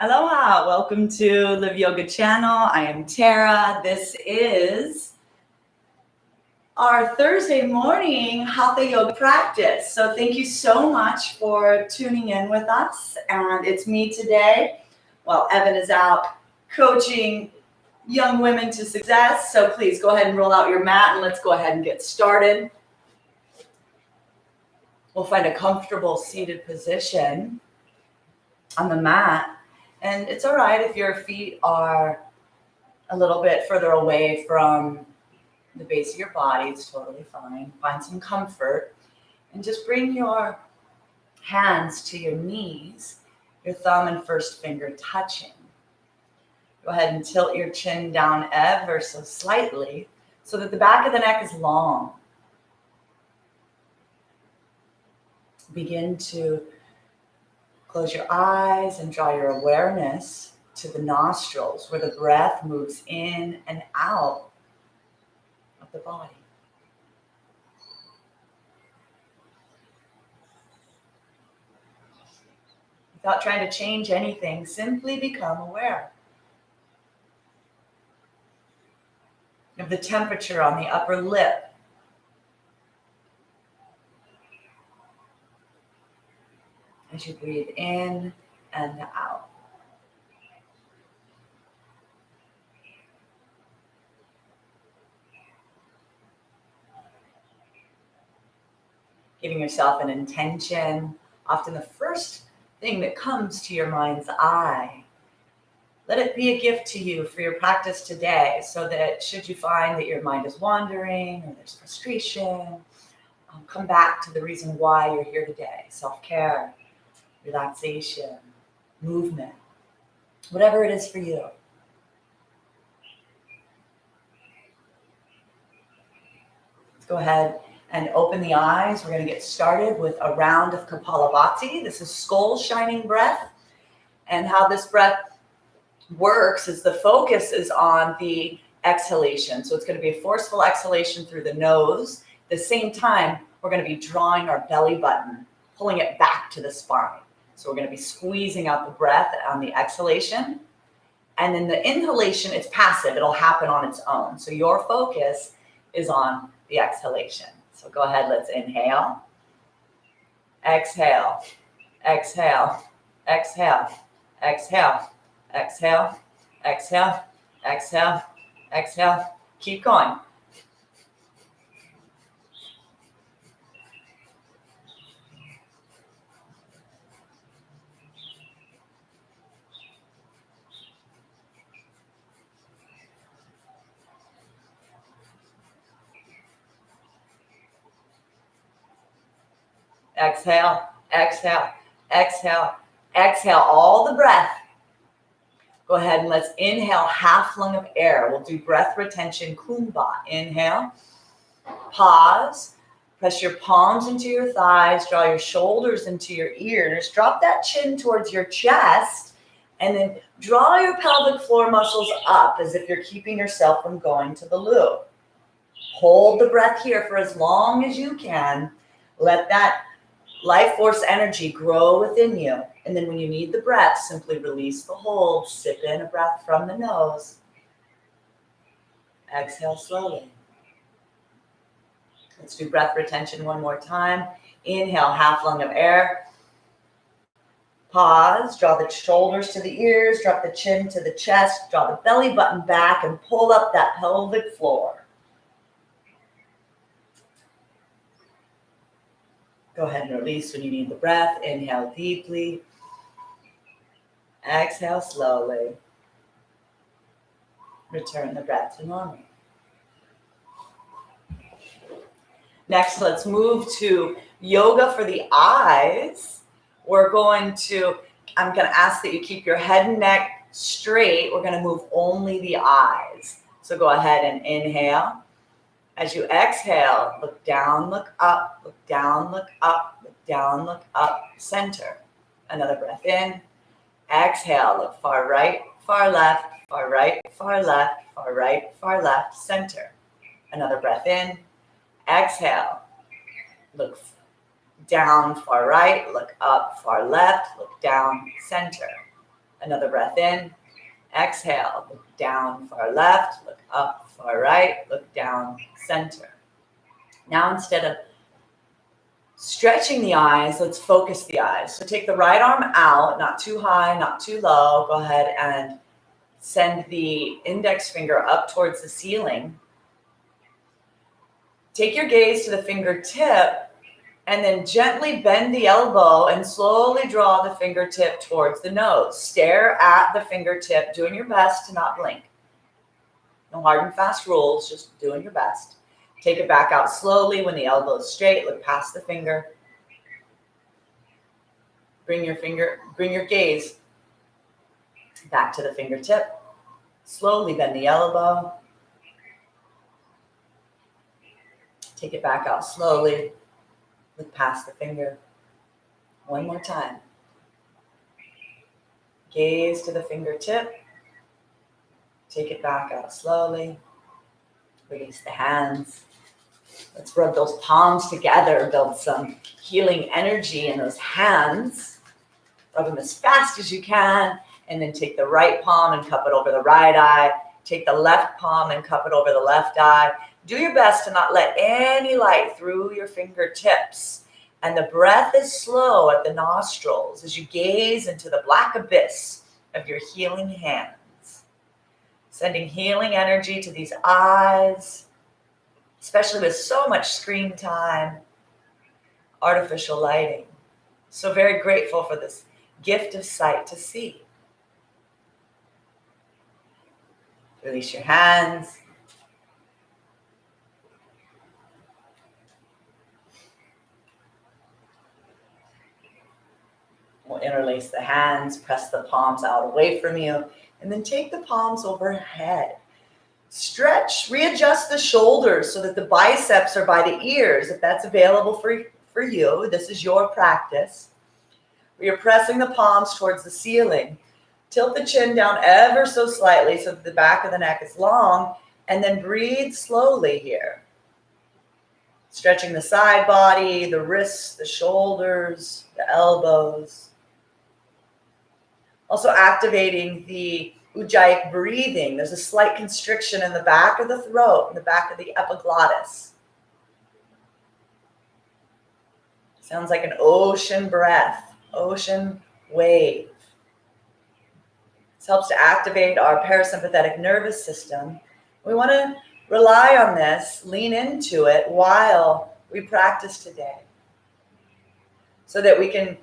Aloha, welcome to Live Yoga channel. I am Terra. This is our Thursday morning Hatha Yoga practice. So thank you so much for tuning in with us. And it's me today. Well, Evan is out coaching young women to success. So please go ahead and roll out your mat and let's go ahead and get started. We'll find a comfortable seated position on the mat. And it's all right if your feet are a little bit further away from the base of your body. It's totally fine. Find some comfort and just bring your hands to your knees, your thumb and first finger touching. Go ahead and tilt your chin down ever so slightly so that the back of the neck is long. Begin to close your eyes and draw your awareness to the nostrils where the breath moves in and out of the body. Without trying to change anything, simply become aware of the temperature on the upper lip. As you breathe in and out. Giving yourself an intention, often the first thing that comes to your mind's eye. Let it be a gift to you for your practice today so that should you find that your mind is wandering or there's frustration, come back to the reason why you're here today. Self-care, relaxation, movement, whatever it is for you. Let's go ahead and open the eyes. We're going to get started with a round of Kapalabhati. This is skull shining breath. And how this breath works is the focus is on the exhalation. So it's going to be a forceful exhalation through the nose. At the same time, we're going to be drawing our belly button, pulling it back to the spine. So we're going to be squeezing out the breath on the exhalation. And then the inhalation, it's passive. It'll happen on its own. So your focus is on the exhalation. So go ahead, let's inhale. Exhale. Exhale. Exhale. Exhale. Exhale. Exhale. Exhale. Exhale. Keep going. Exhale, exhale, exhale, exhale, all the breath. Go ahead and let's inhale half lung of air. We'll do breath retention, kumbha. Inhale, pause, press your palms into your thighs, draw your shoulders into your ears, drop that chin towards your chest, and then draw your pelvic floor muscles up as if you're keeping yourself from going to the loo. Hold the breath here for as long as you can. Let that life force energy grow within you. And then when you need the breath, simply release the hold. Sip in a breath from the nose. Exhale slowly. Let's do breath retention one more time. Inhale, half lung of air. Pause, draw the shoulders to the ears, drop the chin to the chest, draw the belly button back and pull up that pelvic floor. Go ahead and release when you need the breath. Inhale deeply. Exhale slowly. Return the breath to normal. Next, let's move to yoga for the eyes. I'm going to ask that you keep your head and neck straight. We're going to move only the eyes. So go ahead and inhale. As you exhale, look down, look up, look down, look up, look down, look up, center. Another breath in. Exhale, look far right, far left, far right, far left, far right, far left, center. Another breath in. Exhale, look down, far right, look up, far left, look down, center. Another breath in. Exhale. Look down, far left. Look up, far right. Look down, center. Now instead of stretching the eyes, let's focus the eyes. So take the right arm out, not too high, not too low. Go ahead and send the index finger up towards the ceiling. Take your gaze to the fingertip and then gently bend the elbow and slowly draw the fingertip towards the nose. Stare at the fingertip, doing your best to not blink. No hard and fast rules, just doing your best. Take it back out slowly when the elbow is straight. Look past the finger. Bring your gaze back to the fingertip. Slowly bend the elbow. Take it back out slowly. Look past the finger. One more time. Gaze to the fingertip. Take it back out slowly. Release the hands. Let's rub those palms together, build some healing energy in those hands. Rub them as fast as you can, and then take the right palm and cup it over the right eye. Take the left palm and cup it over the left eye. Do your best to not let any light through your fingertips. And the breath is slow at the nostrils as you gaze into the black abyss of your healing hands. Sending healing energy to these eyes, especially with so much screen time, artificial lighting. So very grateful for this gift of sight to see. Release your hands. We'll interlace the hands, press the palms out away from you, and then take the palms overhead. Stretch, readjust the shoulders so that the biceps are by the ears, if that's available for you. This is your practice. We are pressing the palms towards the ceiling. Tilt the chin down ever so slightly so that the back of the neck is long, and then breathe slowly here. Stretching the side body, the wrists, the shoulders, the elbows. Also activating the Ujjayi breathing. There's a slight constriction in the back of the throat, in the back of the epiglottis. Sounds like an ocean breath, ocean wave. This helps to activate our parasympathetic nervous system. We want to rely on this, lean into it while we practice today, so that we can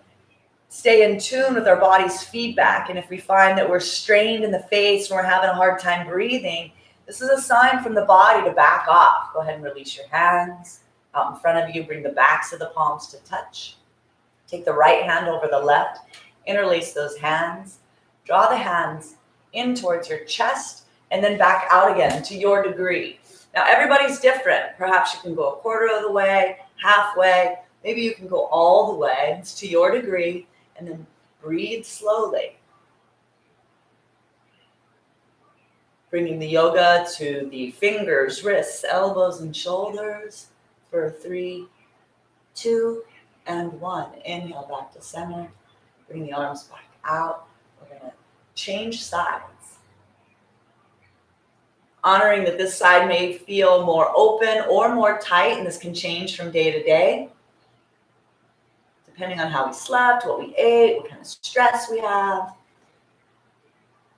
stay in tune with our body's feedback. And if we find that we're strained in the face and we're having a hard time breathing, this is a sign from the body to back off. Go ahead and release your hands out in front of you. Bring the backs of the palms to touch. Take the right hand over the left. Interlace those hands. Draw the hands in towards your chest and then back out again to your degree. Now, everybody's different. Perhaps you can go a quarter of the way, halfway. Maybe you can go all the way. It's to your degree. And then breathe slowly. Bringing the yoga to the fingers, wrists, elbows, and shoulders for 3, 2, and 1. Inhale back to center. Bring the arms back out. We're going to change sides. Honoring that this side may feel more open or more tight, and this can change from day to day, depending on how we slept, what we ate, what kind of stress we have,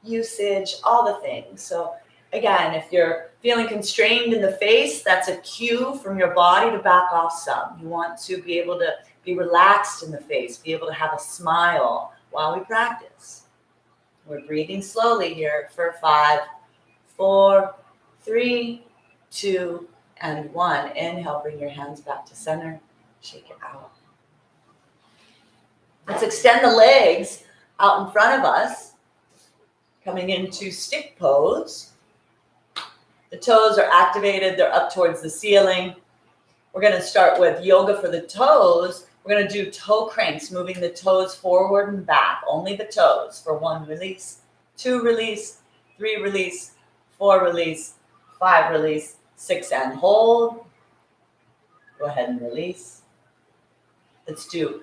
usage, all the things. So again, if you're feeling constrained in the face, that's a cue from your body to back off some. You want to be able to be relaxed in the face, be able to have a smile while we practice. We're breathing slowly here for 5, 4, 3, 2, and 1. Inhale, bring your hands back to center. Shake it out. Let's extend the legs out in front of us, coming into stick pose. The toes are activated. They're up towards the ceiling. We're going to start with yoga for the toes. We're going to do toe cranks, moving the toes forward and back. Only the toes for 1 release, 2 release, 3 release, 4 release, 5 release, 6 and hold. Go ahead and release. Let's do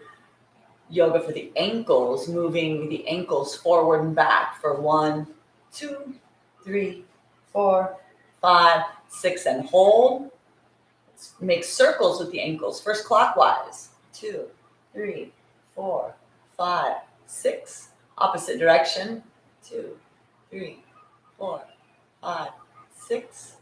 yoga for the ankles, moving the ankles forward and back for 1, 2, 3, 4, 5, 6, and hold. Let's make circles with the ankles. First clockwise. 2, 3, 4, 5, 6. Opposite direction. 2, 3, 4, 5, 6.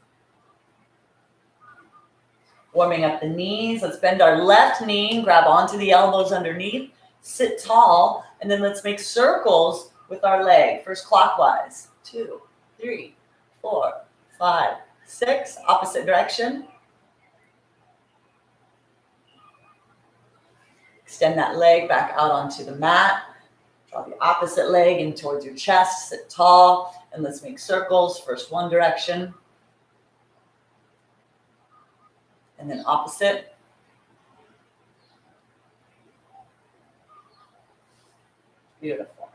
Warming up the knees. Let's bend our left knee, grab onto the elbows underneath, sit tall, and then let's make circles with our leg. First clockwise. 2, 3, 4, 5, 6. Opposite direction. Extend that leg back out onto the mat. Draw the opposite leg in towards your chest. Sit tall, and let's make circles. First one direction, and then opposite. Beautiful.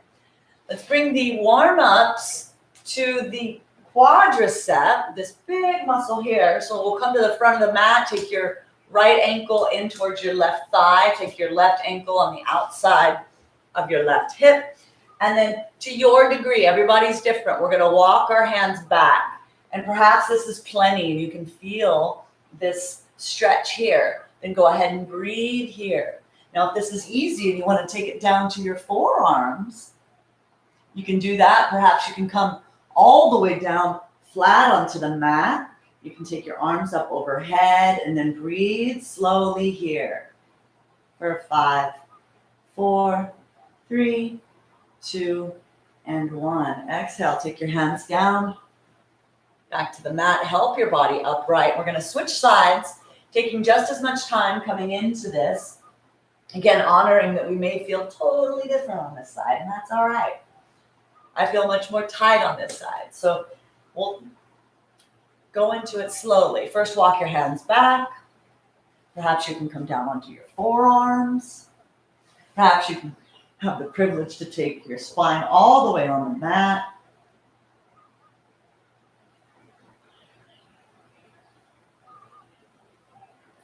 Let's bring the warm-ups to the quadricep, this big muscle here. So we'll come to the front of the mat, take your right ankle in towards your left thigh, take your left ankle on the outside of your left hip, and then to your degree, everybody's different, we're going to walk our hands back, and perhaps this is plenty and you can feel this stretch here. Then go ahead and breathe here. Now if this is easy and you want to take it down to your forearms, you can do that. Perhaps you can come all the way down flat onto the mat. You can take your arms up overhead and then breathe slowly here for 5, 4, 3, 2, and 1. Exhale, take your hands down, back to the mat. Help your body upright. We're going to switch sides, taking just as much time coming into this. Again, honoring that we may feel totally different on this side, and that's all right. I feel much more tight on this side. So we'll go into it slowly. First, walk your hands back. Perhaps you can come down onto your forearms. Perhaps you can have the privilege to take your spine all the way on the mat.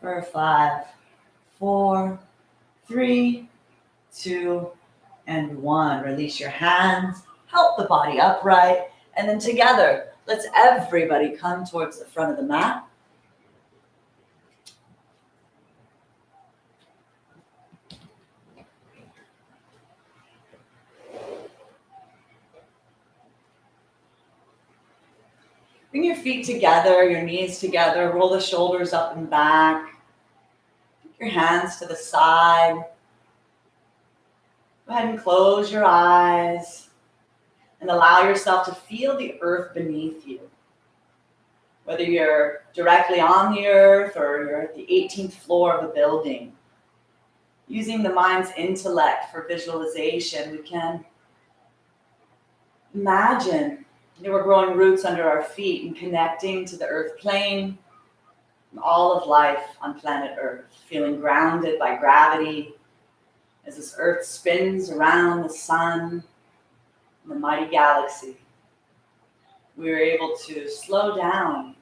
For 5, 4, 3, 2, and 1. Release your hands. Help the body upright. And then together, let's everybody come towards the front of the mat. Bring your feet together, your knees together, roll the shoulders up and back. Take your hands to the side. Go ahead and close your eyes and allow yourself to feel the earth beneath you. Whether you're directly on the earth or you're at the 18th floor of a building. Using the mind's intellect for visualization, we can imagine that we're growing roots under our feet and connecting to the earth plane and all of life on planet Earth, feeling grounded by gravity as this earth spins around the sun and the mighty galaxy. We are able to slow down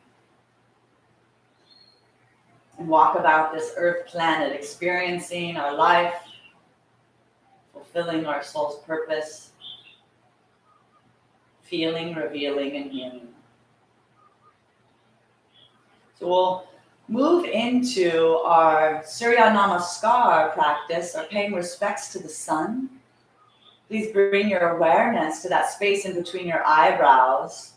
and walk about this earth planet, experiencing our life, fulfilling our soul's purpose, feeling, revealing, and healing. So we'll move into our Surya Namaskar practice, or paying respects to the sun. Please bring your awareness to that space in between your eyebrows.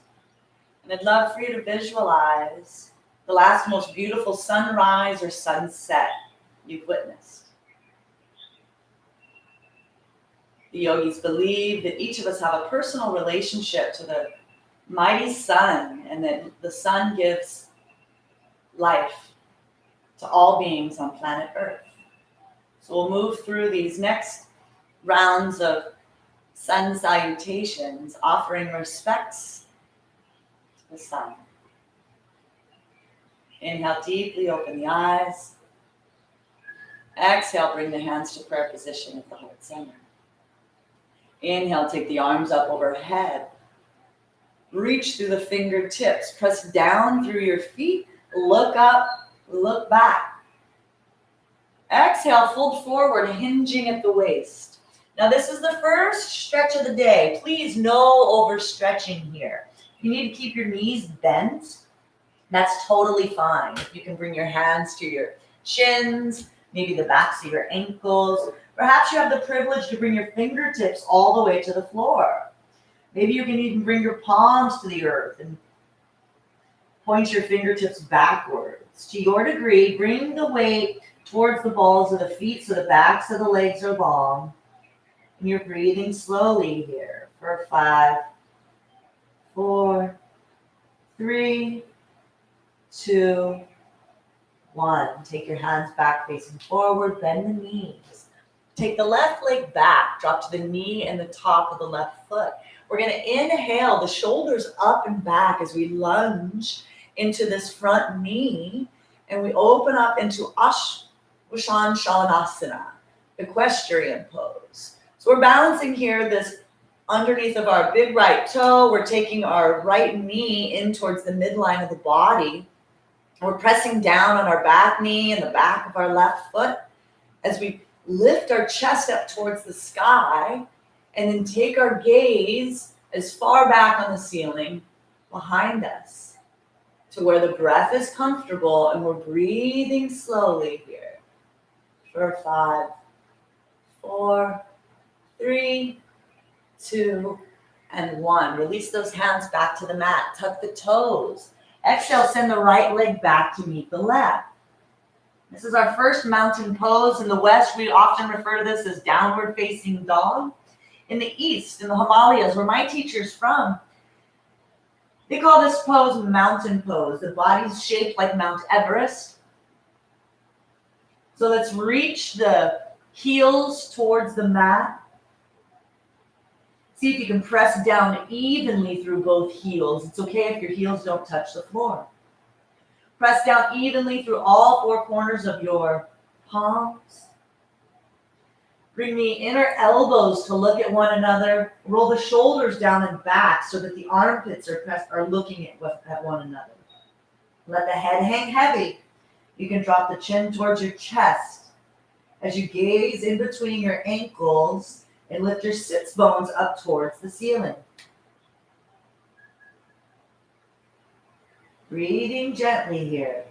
And I'd love for you to visualize the last most beautiful sunrise or sunset you've witnessed. The yogis believe that each of us have a personal relationship to the mighty sun, and that the sun gives life to all beings on planet Earth. So we'll move through these next rounds of sun salutations, offering respects to the sun. Inhale deeply, open the eyes. Exhale, bring the hands to prayer position at the heart center. Inhale, take the arms up overhead. Reach through the fingertips. Press down through your feet. Look up, look back. Exhale, fold forward, hinging at the waist. Now this is the first stretch of the day. Please, no overstretching here. You need to keep your knees bent. That's totally fine. If you can bring your hands to your shins, maybe the backs of your ankles. Perhaps you have the privilege to bring your fingertips all the way to the floor. Maybe you can even bring your palms to the earth and point your fingertips backwards. To your degree, bring the weight towards the balls of the feet so the backs of the legs are long. And you're breathing slowly here for 5, 4, 3, 2, 1. Take your hands back facing forward, bend the knees. Take the left leg back, drop to the knee and the top of the left foot. We're going to inhale the shoulders up and back as we lunge into this front knee, and we open up into Ushan Shanasana, equestrian pose. So we're balancing here this underneath of our big right toe. We're taking our right knee in towards the midline of the body. We're pressing down on our back knee and the back of our left foot as we lift our chest up towards the sky, and then take our gaze as far back on the ceiling behind us to where the breath is comfortable, and we're breathing slowly here for 5, 4, 3, 2, and 1. Release those hands back to the mat. Tuck the toes. Exhale, send the right leg back to meet the left. This is our first mountain pose. In the West, we often refer to this as downward facing dog. In the East, in the Himalayas, where my teacher's from, they call this pose mountain pose. The body's shaped like Mount Everest. So let's reach the heels towards the mat. See if you can press down evenly through both heels. It's okay if your heels don't touch the floor. Press down evenly through all 4 corners of your palms. Bring the inner elbows to look at one another. Roll the shoulders down and back so that the armpits are looking at one another. Let the head hang heavy. You can drop the chin towards your chest as you gaze in between your ankles and lift your sits bones up towards the ceiling. Breathing gently here.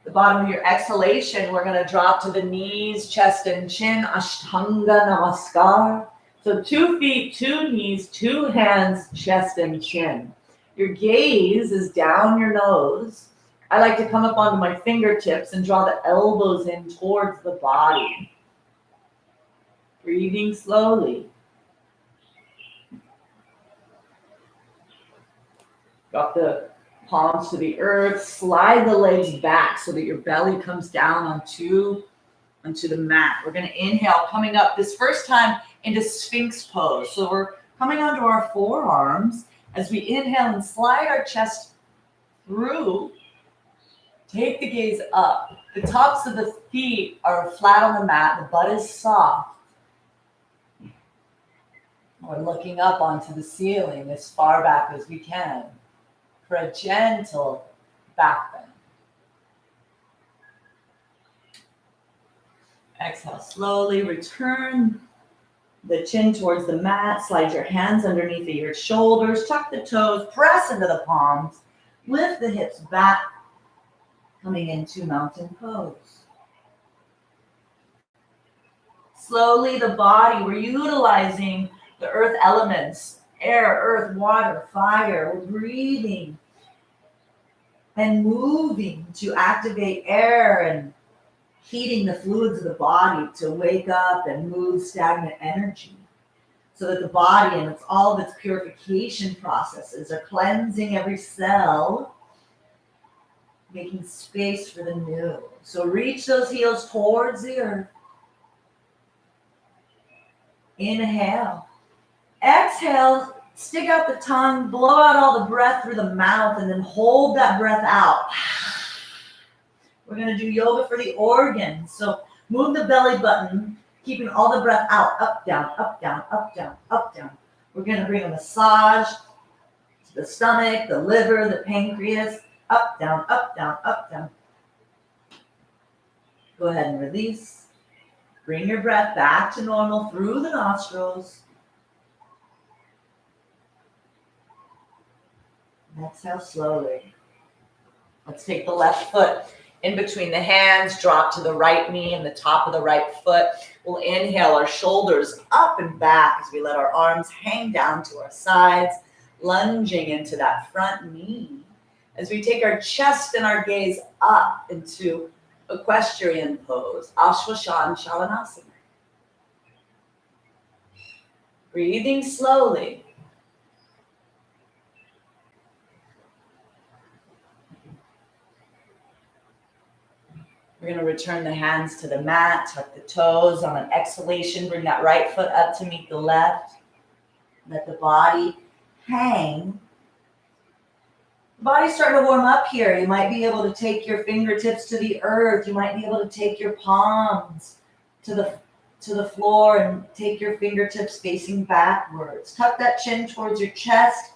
The bottom of your exhalation, we're going to drop to the knees, chest, and chin, Ashtanga Namaskar. So 2 feet, 2 knees, 2 hands, chest, and chin. Your gaze is down your nose. I like to come up onto my fingertips and draw the elbows in towards the body. Breathing slowly. Drop the palms to the earth. Slide the legs back so that your belly comes down onto the mat. We're going to inhale, coming up this first time into Sphinx pose. So we're coming onto our forearms as we inhale and slide our chest through. Take the gaze up. The tops of the feet are flat on the mat. The butt is soft. We're looking up onto the ceiling as far back as we can for a gentle back bend. Exhale slowly. Return the chin towards the mat. Slide your hands underneath your shoulders. Tuck the toes. Press into the palms. Lift the hips back. Coming into mountain pose. Slowly, the body, we're utilizing the earth elements, air, earth, water, fire. We're breathing and moving to activate air and heating the fluids of the body to wake up and move stagnant energy so that the body and all of its purification processes are cleansing every cell, making space for the new. So reach those heels towards the earth. Inhale. Exhale, stick out the tongue, blow out all the breath through the mouth, and then hold that breath out. We're going to do yoga for the organs. So move the belly button, keeping all the breath out, up, down, up, down, up, down, up, down. We're going to bring a massage to the stomach, the liver, the pancreas. Up, down, up, down, up, down. Go ahead and release. Bring your breath back to normal through the nostrils. Exhale slowly. Let's take the left foot in between the hands, drop to the right knee and the top of the right foot. We'll inhale our shoulders up and back as we let our arms hang down to our sides, lunging into that front knee. As we take our chest and our gaze up into equestrian pose, Ashwasana Shalanasana. Breathing slowly. We're going to return the hands to the mat, tuck the toes. On an exhalation, bring that right foot up to meet the left. Let the body hang. The body's starting to warm up here. You might be able to take your fingertips to the earth. You might be able to take your palms to the floor and take your fingertips facing backwards. Tuck that chin towards your chest.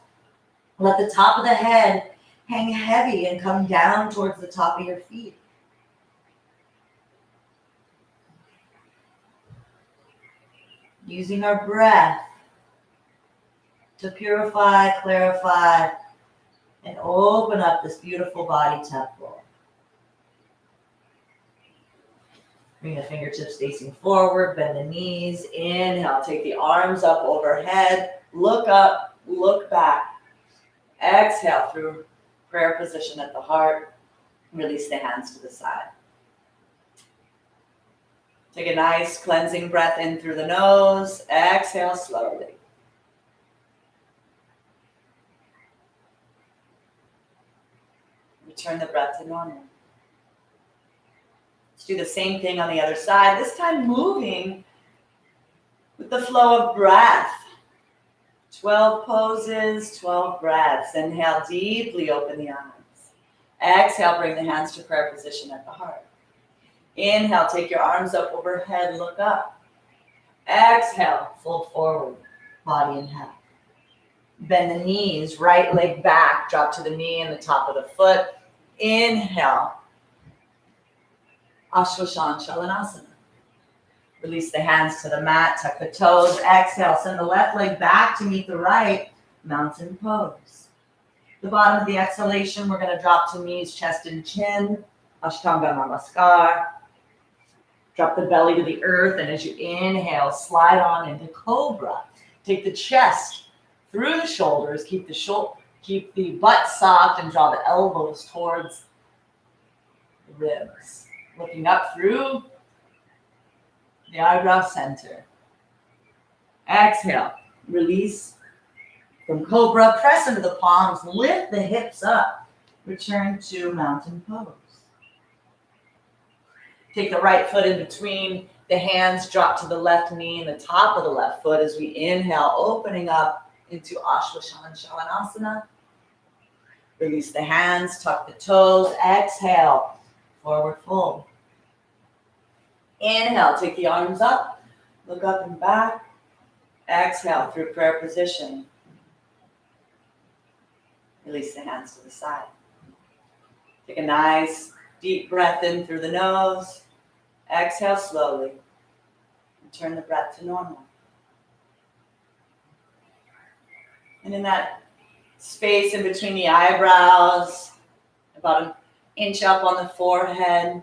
Let the top of the head hang heavy and come down towards the top of your feet. Using our breath to purify, clarify, and open up this beautiful body temple. Bring the fingertips facing forward, bend the knees. Inhale, take the arms up overhead. Look up, look back. Exhale through prayer position at the heart. Release the hands to the side. Take a nice cleansing breath in through the nose. Exhale slowly. Return the breath to normal. Let's do the same thing on the other side. This time moving with the flow of breath. 12 poses, 12 breaths. Inhale, deeply open the eyes. Exhale, bring the hands to prayer position at the heart. Inhale, take your arms up overhead, look up. Exhale, fold forward, body in half. Bend the knees, right leg back, drop to the knee and the top of the foot. Inhale, Ashwasana Shalanasana. Release the hands to the mat, tuck the toes. Exhale, send the left leg back to meet the right, mountain pose. The bottom of the exhalation, we're going to drop to knees, chest and chin, Ashtanga Namaskar. Drop the belly to the earth, and as you inhale, slide on into Cobra. Take the chest through the shoulders, keep the butt soft, and draw the elbows towards the ribs. Looking up through the eyebrow center. Exhale, release from Cobra, press into the palms, lift the hips up, return to mountain pose. Take the right foot in between the hands, drop to the left knee and the top of the left foot as we inhale, opening up into Ashwasana Shalanasana. Release the hands, tuck the toes, exhale, forward fold. Inhale, take the arms up, look up and back. Exhale through prayer position. Release the hands to the side. Take a nice deep breath in through the nose. Exhale slowly. Return the breath to normal. And in that space in between the eyebrows, about an inch up on the forehead,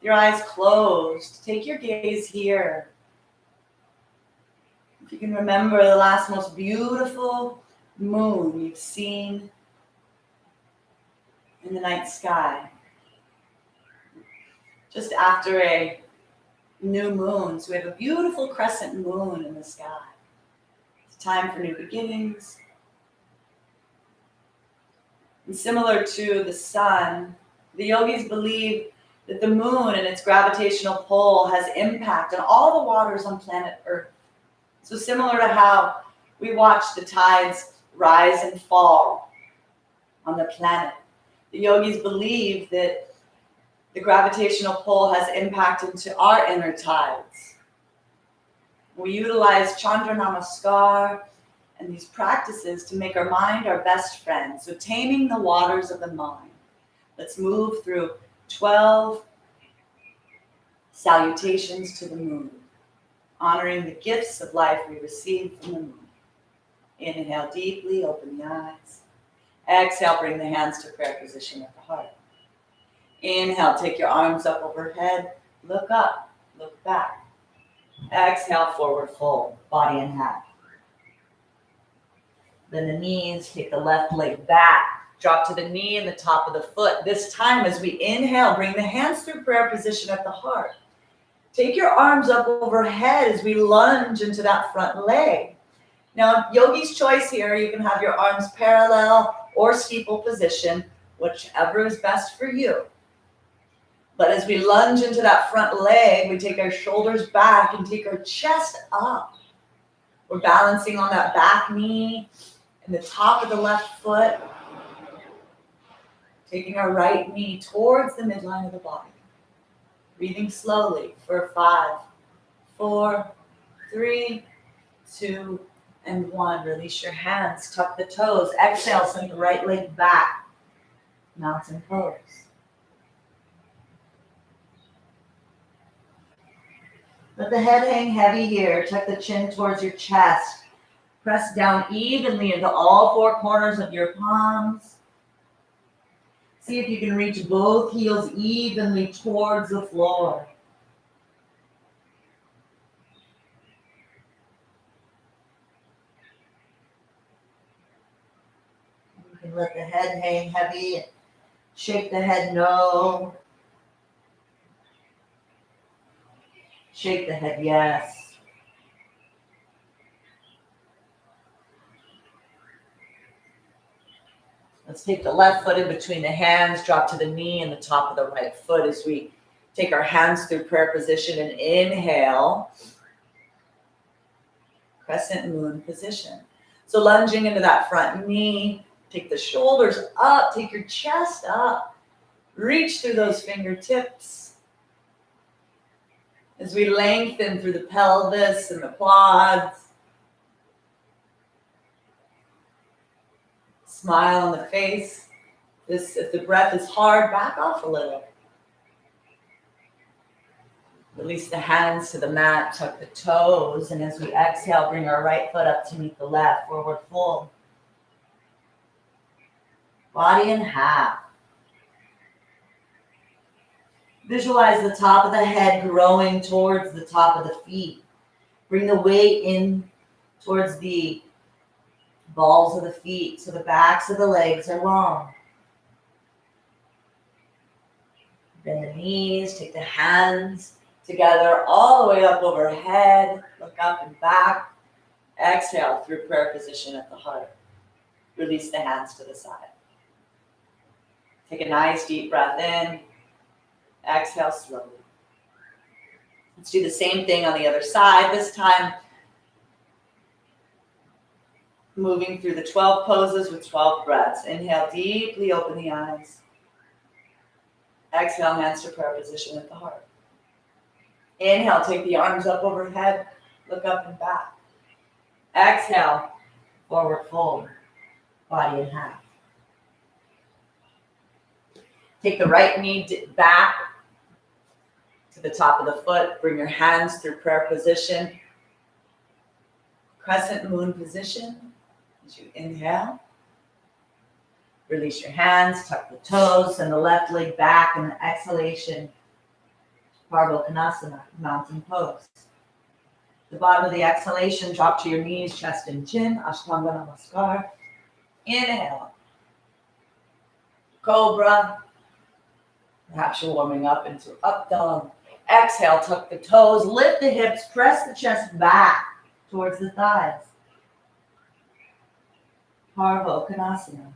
your eyes closed, take your gaze here. If you can remember the last most beautiful moon you've seen in the night sky. Just after a new moon, so we have a beautiful crescent moon in the sky. It's time for new beginnings. And similar to the sun, the yogis believe that the moon and its gravitational pull has impact on all the waters on planet Earth. So similar to how we watch the tides rise and fall on the planet, the yogis believe that the gravitational pull has impact into our inner tides. We utilize Chandra Namaskar and these practices to make our mind our best friend. So taming the waters of the mind. Let's move through 12 salutations to the moon, honoring the gifts of life we receive from the moon. Inhale deeply, open the eyes. Exhale, bring the hands to prayer position at the heart. Inhale, take your arms up overhead, look up, look back. Exhale, forward fold, body in half. Then the knees, take the left leg back, drop to the knee and the top of the foot. This time as we inhale, bring the hands through prayer position at the heart. Take your arms up overhead as we lunge into that front leg. Now, yogi's choice here, you can have your arms parallel or steeple position, whichever is best for you. But as we lunge into that front leg, we take our shoulders back and take our chest up. We're balancing on that back knee and the top of the left foot. Taking our right knee towards the midline of the body. Breathing slowly for 5, 4, 3, 2, and 1. Release your hands, tuck the toes. Exhale, send the right leg back. Mountain pose. Let the head hang heavy here. Tuck the chin towards your chest. Press down evenly into all 4 corners of your palms. See if you can reach both heels evenly towards the floor. You can let the head hang heavy. Shake the head no. Shake the head yes. Let's take the left foot in between the hands, drop to the knee and the top of the right foot as we take our hands through prayer position and inhale. Crescent moon position. So lunging into that front knee, take the shoulders up, take your chest up. Reach through those fingertips. As we lengthen through the pelvis and the quads. Smile on the face. If the breath is hard, back off a little. Release the hands to the mat, tuck the toes, and as we exhale, bring our right foot up to meet the left, forward fold. Body in half. Visualize the top of the head growing towards the top of the feet. Bring the weight in towards the balls of the feet so the backs of the legs are long. Bend the knees, take the hands together all the way up overhead. Look up and back. Exhale through prayer position at the heart. Release the hands to the side. Take a nice deep breath in. Exhale slowly. Let's do the same thing on the other side. This time, moving through the 12 poses with 12 breaths. Inhale, deeply open the eyes. Exhale, hands to prayer position at the heart. Inhale, take the arms up overhead. Look up and back. Exhale, forward fold. Body in half. Take the right knee back to the top of the foot. Bring your hands through prayer position. Crescent moon position. As you inhale, release your hands, tuck the toes, and the left leg back in the exhalation. Parvo-Konasana, mountain pose. The bottom of the exhalation, drop to your knees, chest and chin, Ashtanga Namaskar. Inhale, Cobra. Perhaps you're warming up into up dog. Exhale, tuck the toes, lift the hips, press the chest back towards the thighs. Parvo-Konasana.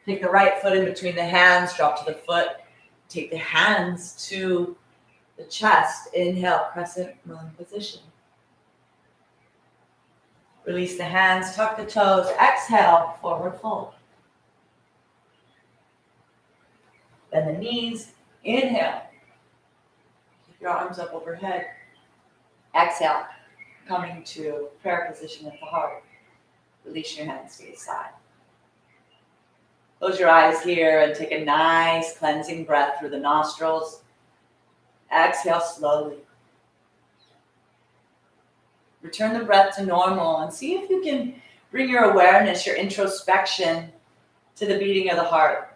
Take the right foot in between the hands, drop to the foot. Take the hands to the chest. Inhale, crescent moon position. Release the hands, tuck the toes. Exhale, forward fold. Bend the knees. Inhale. Keep your arms up overhead. Exhale. coming to prayer position at the heart. Release your hands to your side. Close your eyes here and take a nice cleansing breath through the nostrils. Exhale slowly. Return the breath to normal and see if you can bring your awareness, your introspection to the beating of the heart.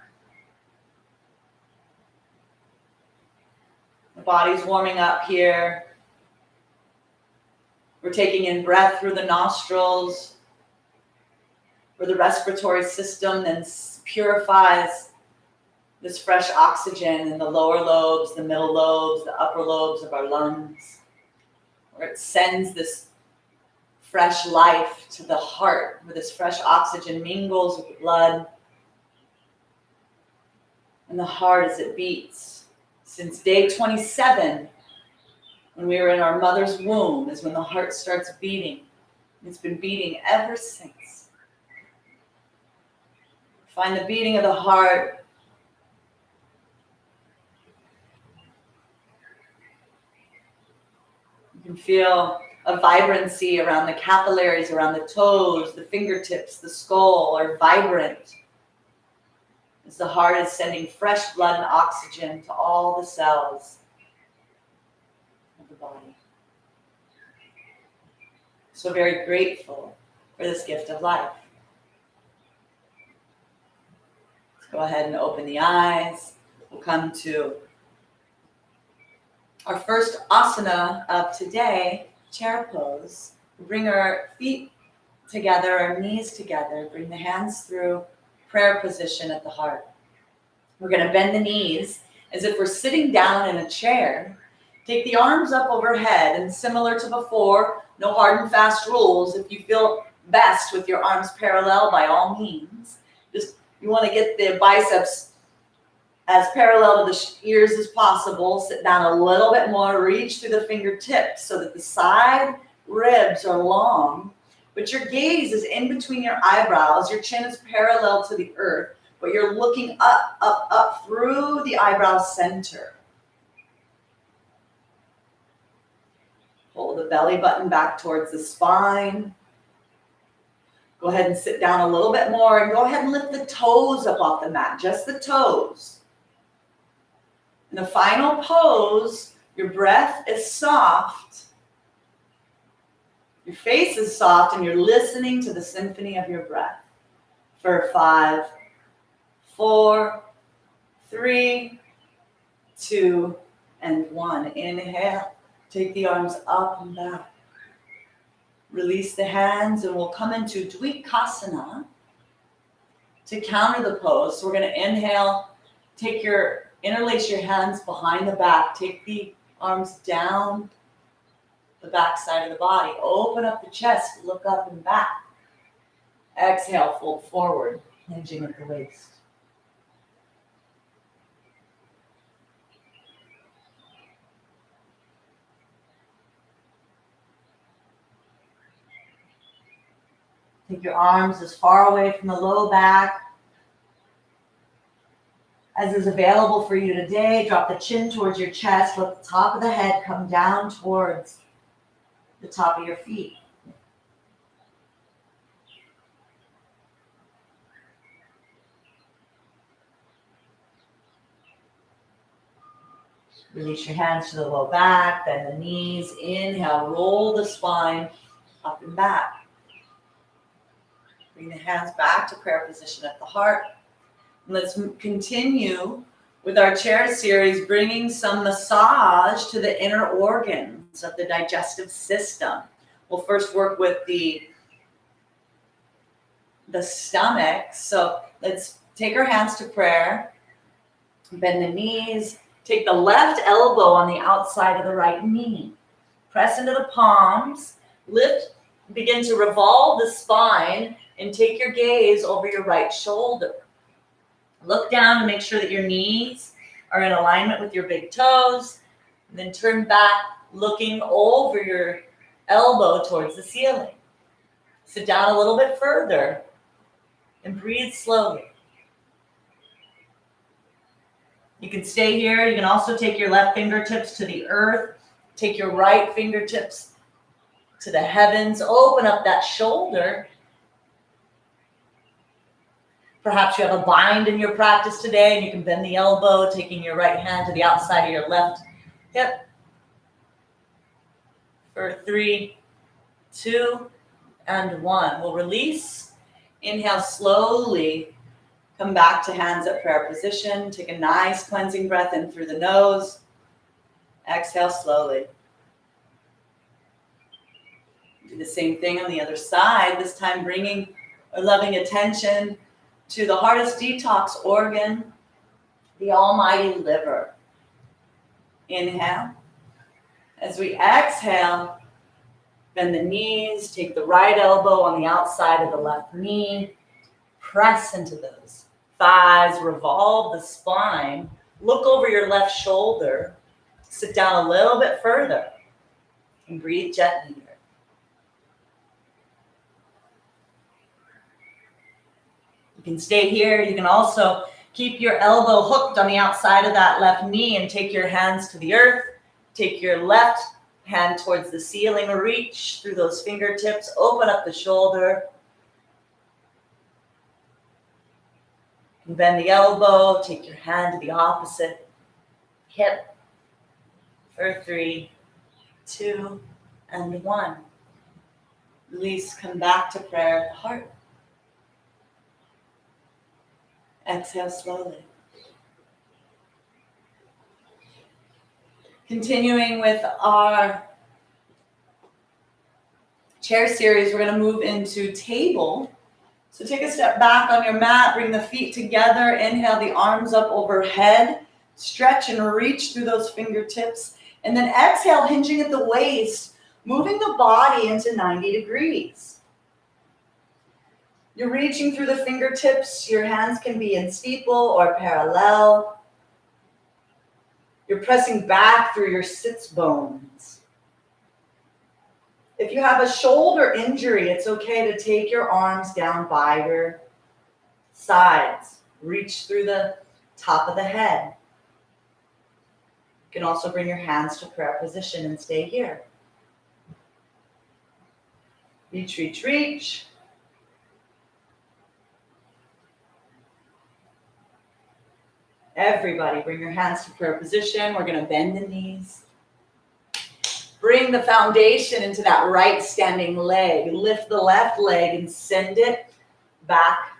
The body's warming up here. We're taking in breath through the nostrils, where the respiratory system then purifies this fresh oxygen in the lower lobes, the middle lobes, the upper lobes of our lungs, where it sends this fresh life to the heart, where this fresh oxygen mingles with the blood and the heart as it beats. Since day 27, when we were in our mother's womb, is when the heart starts beating. It's been beating ever since. Find the beating of the heart. You can feel a vibrancy around the capillaries, around the toes, the fingertips, the skull are vibrant as the heart is sending fresh blood and oxygen to all the cells of the body. So very grateful for this gift of life. Let's go ahead and open the eyes. We'll come to our first asana of today, chair pose. We'll bring our feet together, our knees together, bring the hands through prayer position at the heart. We're going to bend the knees as if we're sitting down in a chair. Take the arms up overhead, and similar to before, no hard and fast rules. If you feel best with your arms parallel, by all means. Just you want to get the biceps as parallel to the ears as possible. Sit down a little bit more, reach through the fingertips so that the side ribs are long, but your gaze is in between your eyebrows. Your chin is parallel to the earth, but you're looking up, up, up through the eyebrow center. Pull the belly button back towards the spine. Go ahead and sit down a little bit more, and go ahead and lift the toes up off the mat, just the toes. In the final pose, your breath is soft, your face is soft, and you're listening to the symphony of your breath. For 5, 4, 3, 2, and 1. Inhale. Take the arms up and back. Release the hands, and we'll come into Dvikasana to counter the pose. So we're going to inhale, interlace your hands behind the back. Take the arms down the back side of the body. Open up the chest, look up and back. Exhale, fold forward, hinging at the waist. Take your arms as far away from the low back as is available for you today. Drop the chin towards your chest. Let the top of the head come down towards the top of your feet. Release your hands to the low back, bend the knees. Inhale, roll the spine up and back. Bring the hands back to prayer position at the heart. And let's continue with our chair series, bringing some massage to the inner organs of the digestive system. We'll first work with the stomach. So let's take our hands to prayer. Bend the knees. Take the left elbow on the outside of the right knee. Press into the palms. Lift, begin to revolve the spine, and take your gaze over your right shoulder. Look down and make sure that your knees are in alignment with your big toes. And then turn back, looking over your elbow towards the ceiling. Sit down a little bit further and breathe slowly. You can stay here. You can also take your left fingertips to the earth. Take your right fingertips to the heavens. Open up that shoulder. Perhaps you have a bind in your practice today and you can bend the elbow, taking your right hand to the outside of your left hip. For 3, 2, and 1. We'll release. Inhale slowly. Come back to hands at prayer position. Take a nice cleansing breath in through the nose. Exhale slowly. Do the same thing on the other side, this time bringing a loving attention to the hardest detox organ, the almighty liver. Inhale. As we exhale, bend the knees, take the right elbow on the outside of the left knee, press into those thighs, revolve the spine, look over your left shoulder, sit down a little bit further, and breathe gently here. You can stay here. You can also keep your elbow hooked on the outside of that left knee and take your hands to the earth. Take your left hand towards the ceiling. Reach through those fingertips. Open up the shoulder. And bend the elbow. Take your hand to the opposite hip. For 3, 2, and 1. Release. Come back to prayer at the heart. Exhale slowly. Continuing with our chair series, we're going to move into table. So take a step back on your mat, bring the feet together, inhale the arms up overhead, stretch and reach through those fingertips, and then exhale, hinging at the waist, moving the body into 90 degrees. You're reaching through the fingertips. Your hands can be in steeple or parallel. You're pressing back through your sits bones. If you have a shoulder injury, it's okay to take your arms down by your sides. Reach through the top of the head. You can also bring your hands to prayer position and stay here. Reach, reach, reach. Everybody, bring your hands to prayer position. We're going to bend the knees. Bring the foundation into that right standing leg. Lift the left leg and send it back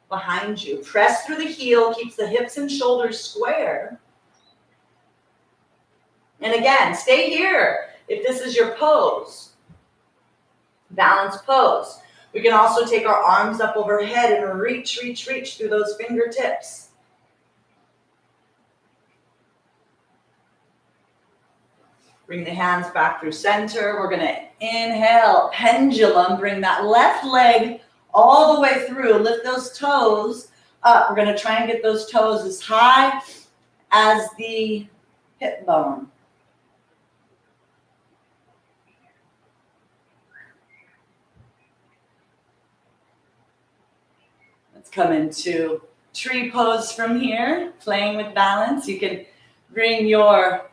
behind you. Press through the heel, keeps the hips and shoulders square. And again, stay here if this is your pose. Balanced pose. We can also take our arms up overhead and reach, reach, reach through those fingertips. Bring the hands back through center. We're going to inhale, pendulum. Bring that left leg all the way through. Lift those toes up. We're going to try and get those toes as high as the hip bone. Let's come into tree pose from here, playing with balance. You can bring your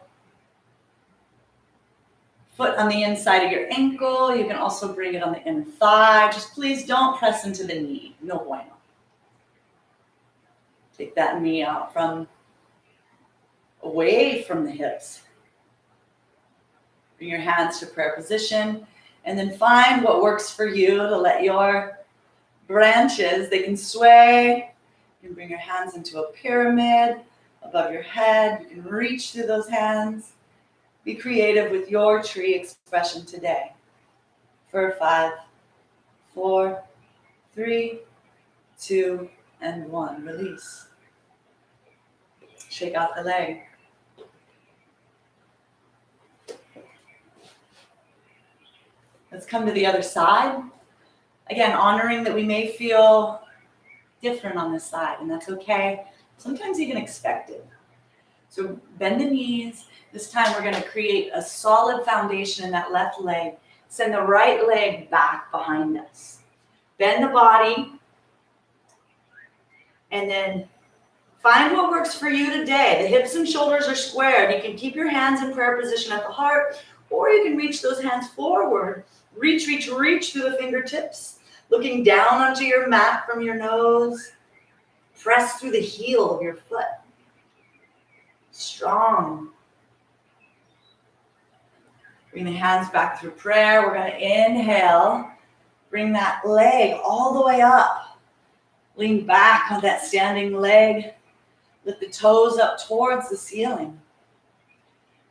foot on the inside of your ankle. You can also bring it on the inner thigh. Just please don't press into the knee. No bueno. Take that knee out from away from the hips. Bring your hands to prayer position. And then find what works for you to let your branches, they can sway. You can bring your hands into a pyramid above your head. You can reach through those hands. Be creative with your tree expression today. For 5, 4, 3, 2, and 1. Release. Shake out the leg. Let's come to the other side. Again, honoring that we may feel different on this side, and that's okay. Sometimes even expected. So bend the knees. This time we're going to create a solid foundation in that left leg. Send the right leg back behind us. Bend the body. And then find what works for you today. The hips and shoulders are squared. You can keep your hands in prayer position at the heart, or you can reach those hands forward Reach, reach, reach through the fingertips. Looking down onto your mat from your nose. Press through the heel of your foot. Strong. Bring the hands back through prayer. We're going to inhale. Bring that leg all the way up. Lean back on that standing leg. Lift the toes up towards the ceiling.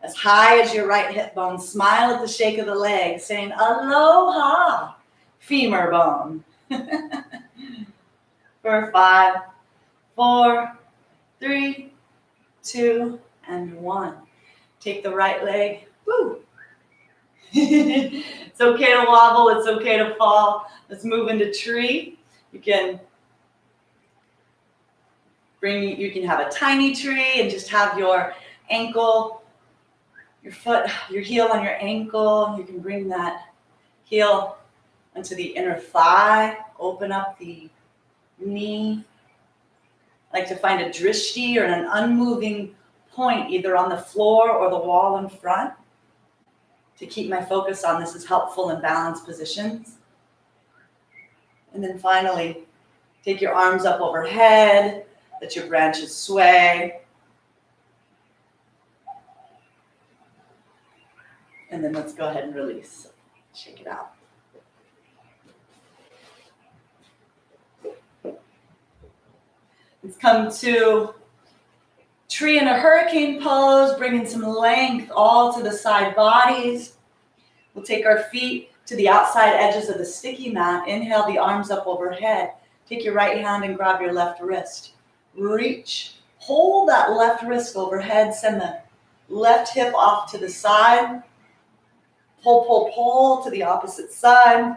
As high as your right hip bone. Smile at the shake of the leg, saying aloha, femur bone. For 5, 4, 3, 2, and 1. Take the right leg. Woo. It's okay to wobble. It's okay to fall. Let's move into tree. You can have a tiny tree and just have your ankle, your foot, your heel on your ankle. You can bring that heel onto the inner thigh. Open up the knee. I like to find a drishti or an unmoving point either on the floor or the wall in front. To keep my focus on this is helpful in balanced positions. And then finally, take your arms up overhead, let your branches sway. And then let's go ahead and release. Shake it out. Let's come to tree in a hurricane pose, bringing some length all to the side bodies. We'll take our feet to the outside edges of the sticky mat. Inhale the arms up overhead. Take your right hand and grab your left wrist. Reach. Hold that left wrist overhead. Send the left hip off to the side. Pull, pull, pull to the opposite side.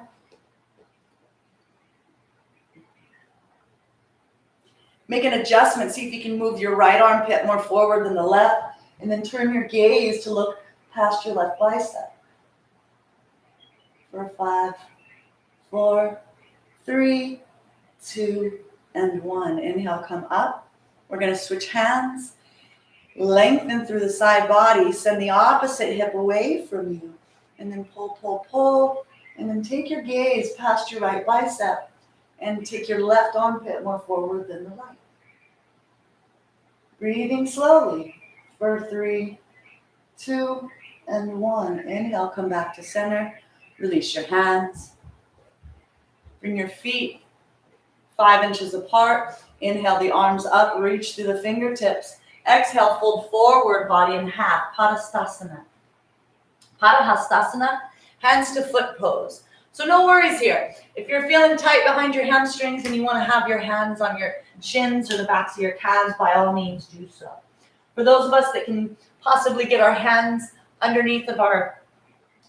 Make an adjustment. See if you can move your right armpit more forward than the left. And then turn your gaze to look past your left bicep. For 5, 4, 3, 2, and 1. Inhale, come up. We're going to switch hands. Lengthen through the side body. Send the opposite hip away from you. And then pull, pull, pull. And then take your gaze past your right bicep. And take your left armpit more forward than the right. Breathing slowly. For 3, 2, and 1. Inhale, come back to center. Release your hands. Bring your feet 5 inches apart. Inhale the arms up. Reach through the fingertips. Exhale, fold forward, body in half. Padastasana. Padahastasana, hands to foot pose. So no worries here. If you're feeling tight behind your hamstrings and you want to have your hands on your shins or the backs of your calves, by all means do so. For those of us that can possibly get our hands underneath of our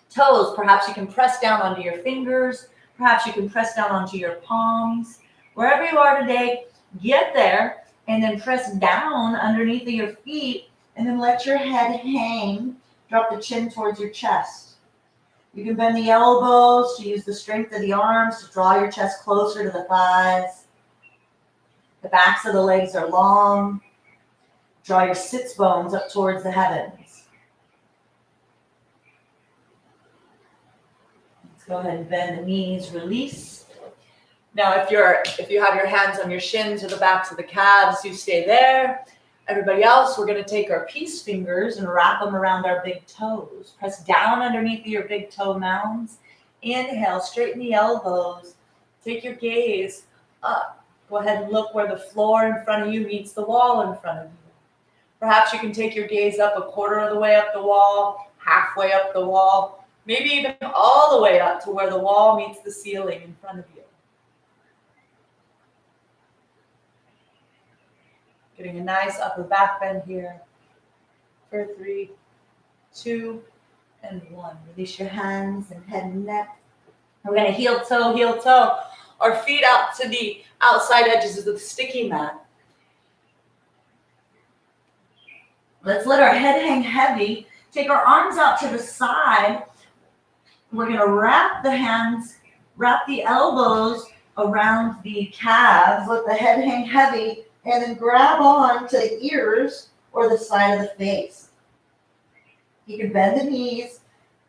toes, perhaps you can press down onto your fingers. Perhaps you can press down onto your palms. Wherever you are today, get there and then press down underneath of your feet and then let your head hang. Drop the chin towards your chest. You can bend the elbows to use the strength of the arms to draw your chest closer to the thighs. The backs of the legs are long. Draw your sits bones up towards the heavens. Go ahead and bend the knees, release. Now, if you have your hands on your shins or the backs of the calves, you stay there. Everybody else, we're going to take our peace fingers and wrap them around our big toes. Press down underneath your big toe mounds. Inhale, straighten the elbows. Take your gaze up. Go ahead and look where the floor in front of you meets the wall in front of you. Perhaps you can take your gaze up 1/4 of the way up the wall, halfway up the wall. Maybe even all the way up to where the wall meets the ceiling in front of you. Getting a nice upper back bend here. For 3, 2, and 1. Release your hands and head and neck. We're going to heel toe. Our feet out to the outside edges of the sticky mat. Let's let our head hang heavy. Take our arms out to the side. We're going to wrap the elbows around the calves. Let the head hang heavy. And then grab on to the ears or the side of the face. You can bend the knees.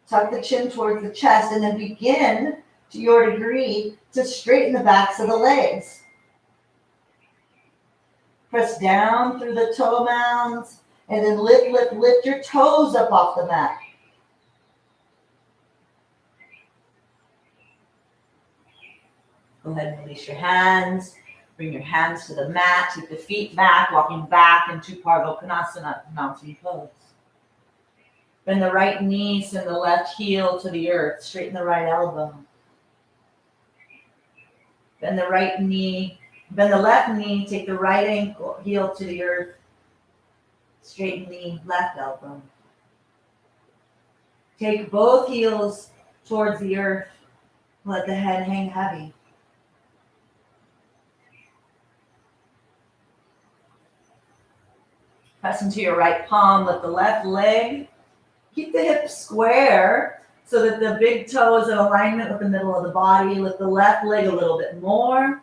Tuck the chin towards the chest and then begin, to your degree, to straighten the backs of the legs. Press down through the toe mounds and then lift your toes up off the mat. Go ahead and release your hands. Bring your hands to the mat. Take the feet back, walking back into Parvakonasana, mountain pose. Bend the right knee, send the left heel to the earth. Straighten the right elbow. Bend the right knee. Bend the left knee. Take the right ankle, heel to the earth. Straighten the left elbow. Take both heels towards the earth. Let the head hang heavy. Press into your right palm. Lift the left leg. Keep the hips square so that the big toe is in alignment with the middle of the body. Lift the left leg a little bit more.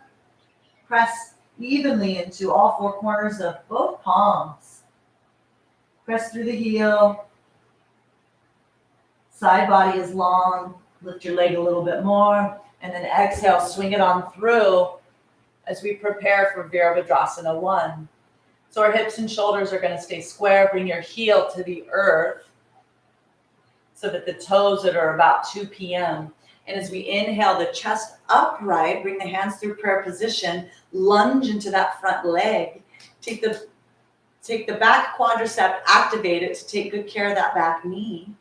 Press evenly into all four corners of both palms. Press through the heel. Side body is long. Lift your leg a little bit more. And then exhale, swing it on through as we prepare for Virabhadrasana 1. So our hips and shoulders are going to stay square. Bring your heel to the earth so that the toes are about 2 p.m. And as we inhale, the chest upright, bring the hands through prayer position, lunge into that front leg. Take the back quadricep, activate it to take good care of that back knee.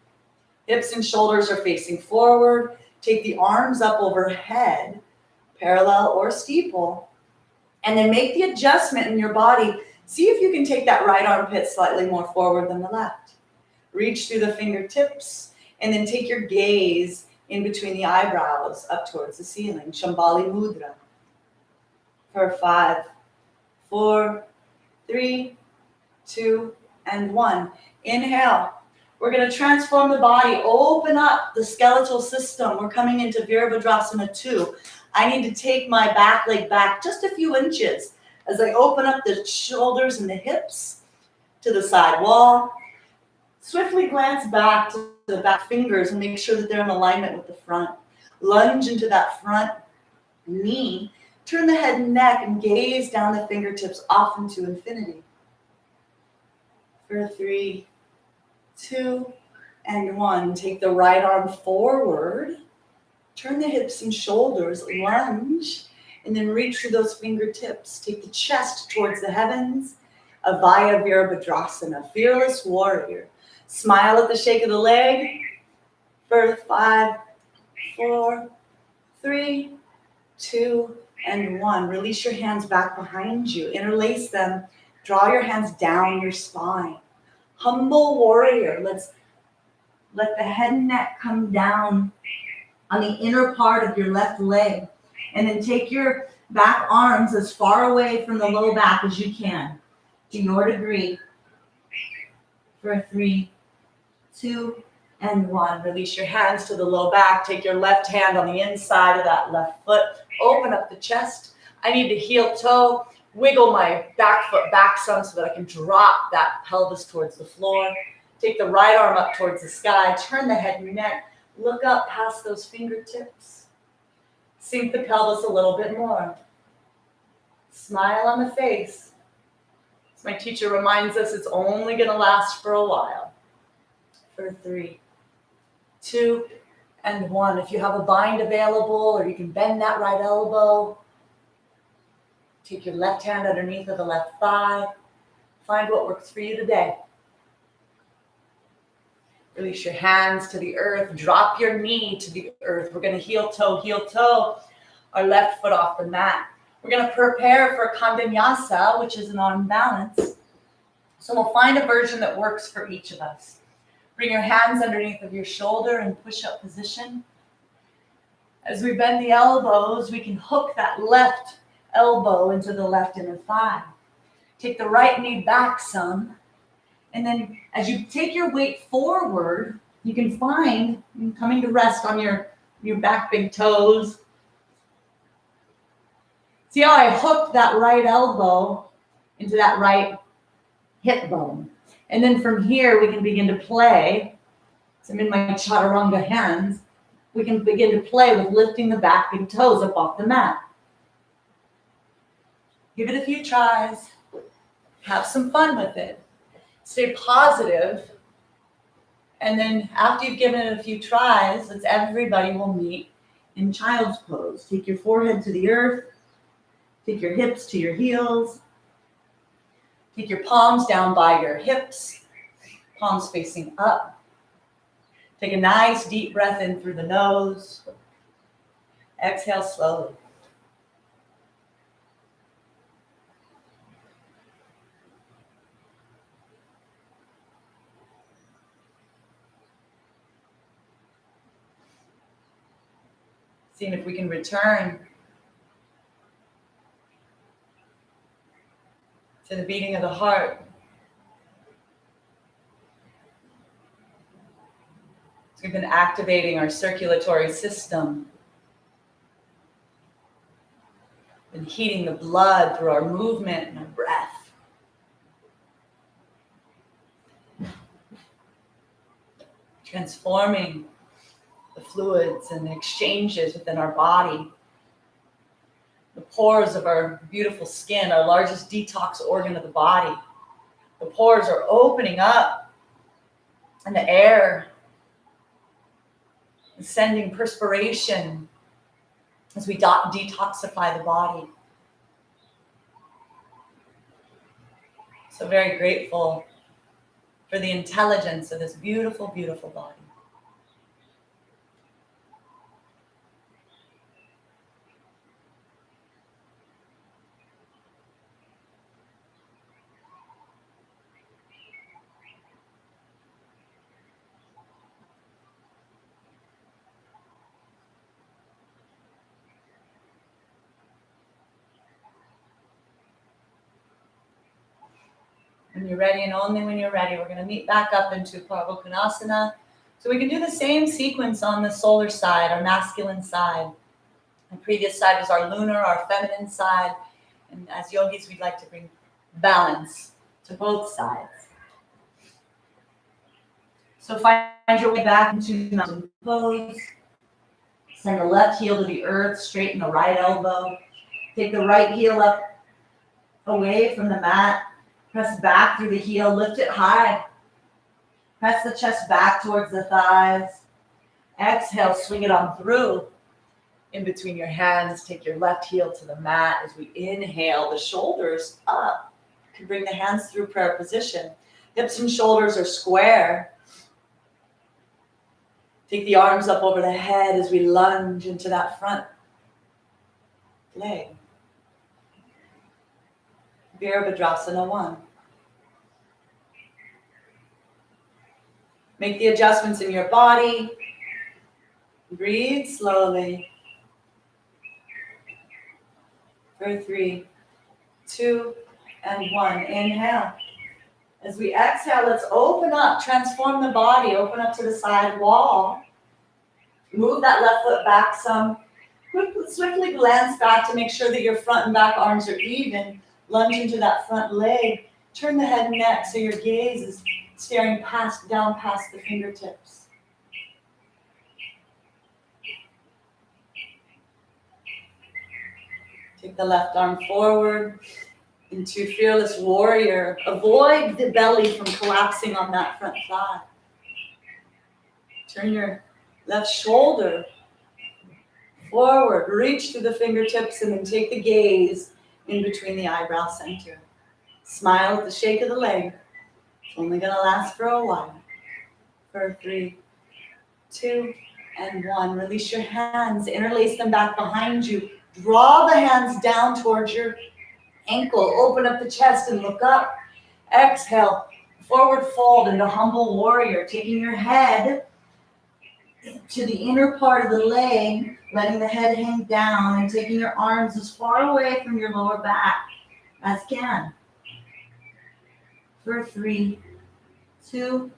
Hips and shoulders are facing forward. Take the arms up overhead, parallel or steeple. And then make the adjustment in your body. See if you can take that right armpit slightly more forward than the left. Reach through the fingertips and then take your gaze in between the eyebrows up towards the ceiling. Shambhali Mudra. For 5, 4, 3, 2, and 1. Inhale. We're going to transform the body, open up the skeletal system. We're coming into Virabhadrasana 2. I need to take my back leg back just a few inches as I open up the shoulders and the hips to the side wall. Swiftly glance back to the back fingers and make sure that they're in alignment with the front. Lunge into that front knee. Turn the head and neck and gaze down the fingertips off into infinity. For 3, 2, and 1. Take the right arm forward. Turn the hips and shoulders, lunge, and then reach through those fingertips. Take the chest towards the heavens. Avaya Virabhadrasana, fearless warrior. Smile at the shake of the leg. For 5, 4, 3, 2, and 1. Release your hands back behind you. Interlace them. Draw your hands down your spine. Humble warrior. Let's let the head and neck come down on the inner part of your left leg. And then take your back arms as far away from the low back as you can, to your degree. For 3, 2, and 1. Release your hands to the low back. Take your left hand on the inside of that left foot. Open up the chest. I need to heel toe. Wiggle my back foot back some so that I can drop that pelvis towards the floor. Take the right arm up towards the sky. Turn the head and neck. Look up past those fingertips. Sink the pelvis a little bit more. Smile on the face. As my teacher reminds us, it's only going to last for a while. For 3, 2, and 1. If you have a bind available, or you can bend that right elbow, take your left hand underneath of the left thigh. Find what works for you today. Release your hands to the earth. Drop your knee to the earth. We're going to heel toe our left foot off the mat. We're going to prepare for Kandanyasa, which is an arm balance. So we'll find a version that works for each of us. Bring your hands underneath of your shoulder in push-up position. As we bend the elbows, we can hook that left elbow into the left inner thigh. Take the right knee back some. And then as you take your weight forward, you can find coming to rest on your back big toes. See how I hooked that right elbow into that right hip bone. And then from here, we can begin to play So I'm in my chaturanga hands. We can begin to play with lifting the back big toes up off the mat. Give it a few tries. Have some fun with it. Stay positive. And then after you've given it a few tries, everybody will meet in child's pose. Take your forehead to the earth. Take your hips to your heels. Take your palms down by your hips. Palms facing up. Take a nice deep breath in through the nose. Exhale slowly. Seeing if we can return to the beating of the heart. So we've been activating our circulatory system. Been heating the blood through our movement and our breath. Transforming the fluids and the exchanges within our body. The pores of our beautiful skin, our largest detox organ of the body. The pores are opening up and the air is sending perspiration as we detoxify the body. So very grateful for the intelligence of this beautiful, beautiful body. When you're ready, and only when you're ready, we're going to meet back up into Purva Konasana. So we can do the same sequence on the solar side, our masculine side. The previous side was our lunar, our feminine side. And as yogis, we'd like to bring balance to both sides. So find your way back into mountain pose. Send the left heel to the earth, straighten the right elbow. Take the right heel up away from the mat. Press back through the heel, lift it high. Press the chest back towards the thighs. Exhale, swing it on through. In between your hands, take your left heel to the mat. As we inhale, the shoulders up. You can bring the hands through prayer position. Hips and shoulders are square. Take the arms up over the head as we lunge into that front leg. Virabhadrasana 1. Make the adjustments in your body. Breathe slowly. For 3, 2, and 1. Inhale. As we exhale, let's open up, transform the body, open up to the side wall. Move that left foot back some. Swiftly glance back to make sure that your front and back arms are even. Lunge into that front leg. Turn the head and neck so your gaze is staring down past the fingertips. Take the left arm forward into fearless warrior. Avoid the belly from collapsing on that front thigh. Turn your left shoulder forward. Reach through the fingertips and then take the gaze in between the eyebrow center. Smile at the shake of the leg. It's only going to last for a while. For 3, 2, and 1. Release your hands. Interlace them back behind you. Draw the hands down towards your ankle. Open up the chest and look up. Exhale. Forward fold into humble warrior. Taking your head to the inner part of the leg, letting the head hang down, and taking your arms as far away from your lower back as can. For 3, 2,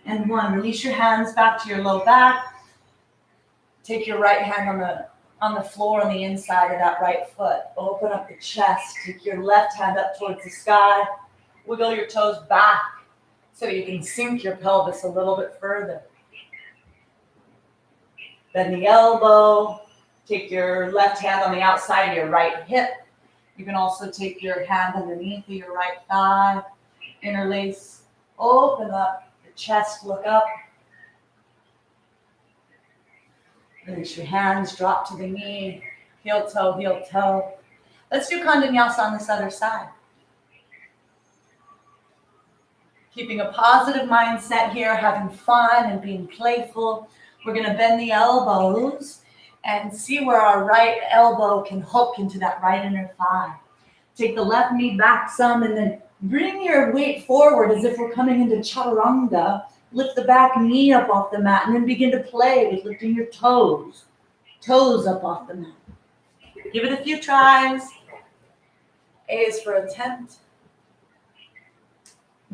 and 1. Release your hands back to your low back. Take your right hand on the floor on the inside of that right foot. Open up the chest. Take your left hand up towards the sky. Wiggle your toes back so you can sink your pelvis a little bit further. Bend the elbow. Take your left hand on the outside of your right hip. You can also take your hand underneath of your right thigh. Interlace. Open up the chest. Look up. Release your hands. Drop to the knee. Heel toe, heel toe. Let's do Kandanyasa on this other side. Keeping a positive mindset here, having fun and being playful. We're going to bend the elbows and see where our right elbow can hook into that right inner thigh. Take the left knee back some and then bring your weight forward as if we're coming into chaturanga. Lift the back knee up off the mat and then begin to play with lifting your toes. Toes up off the mat. Give it a few tries. A is for attempt.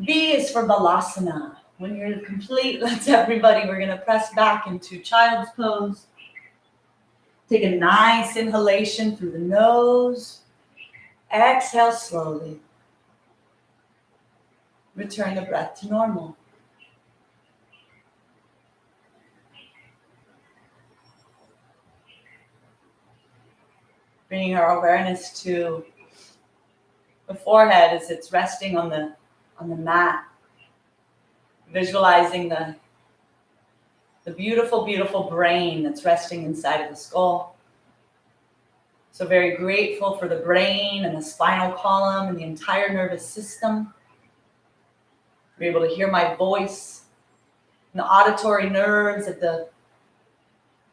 B is for balasana. When you're complete, let's everybody, we're going to press back into child's pose. Take a nice inhalation through the nose. Exhale slowly. Return the breath to normal. Bringing our awareness to the forehead as it's resting on the mat. Visualizing the beautiful, beautiful brain that's resting inside of the skull. So very grateful for the brain and the spinal column and the entire nervous system. We're able to hear my voice and the auditory nerves at the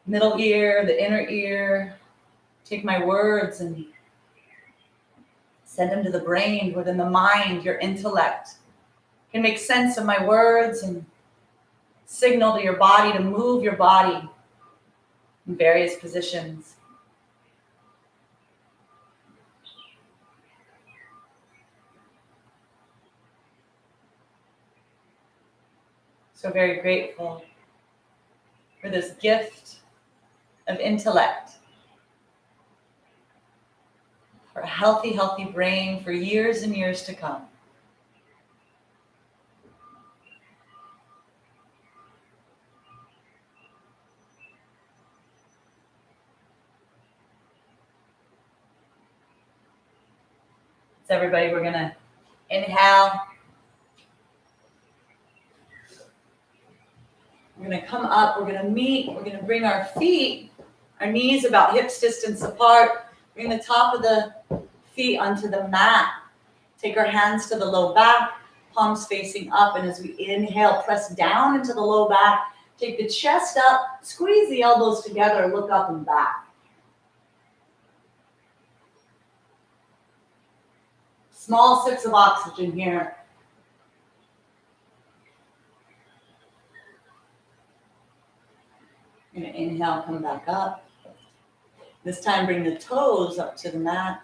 middle ear, the inner ear. Take my words and send them to the brain, within the mind, your intellect. Can make sense of my words and signal to your body to move your body in various positions. So very grateful for this gift of intellect, for a healthy, healthy brain for years and years to come. So everybody, we're going to inhale. We're going to come up. We're going to meet. We're going to bring our feet, our knees about hips distance apart. Bring the top of the feet onto the mat. Take our hands to the low back, palms facing up. And as we inhale, press down into the low back. Take the chest up, squeeze the elbows together, look up and back. Small sips of oxygen here. You're going to inhale, come back up. This time, bring the toes up to the mat.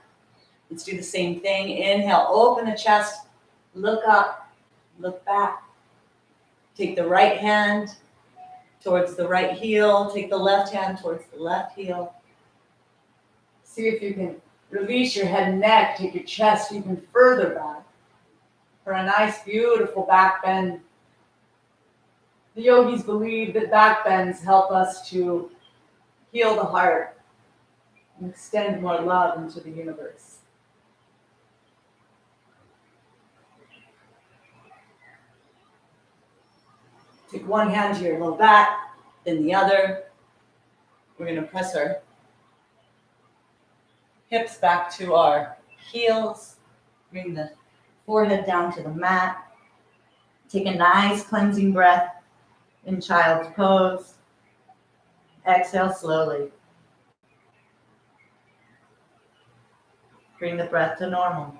Let's do the same thing. Inhale, open the chest, look up, look back. Take the right hand towards the right heel. Take the left hand towards the left heel. See if you can release your head and neck. Take your chest even further back for a nice, beautiful back bend. The yogis believe that back bends help us to heal the heart and extend more love into the universe. Take one hand to your low back, then the other. We're going to press our hips back to our heels. Bring the forehead down to the mat. Take a nice cleansing breath in child's pose. Exhale slowly. Bring the breath to normal.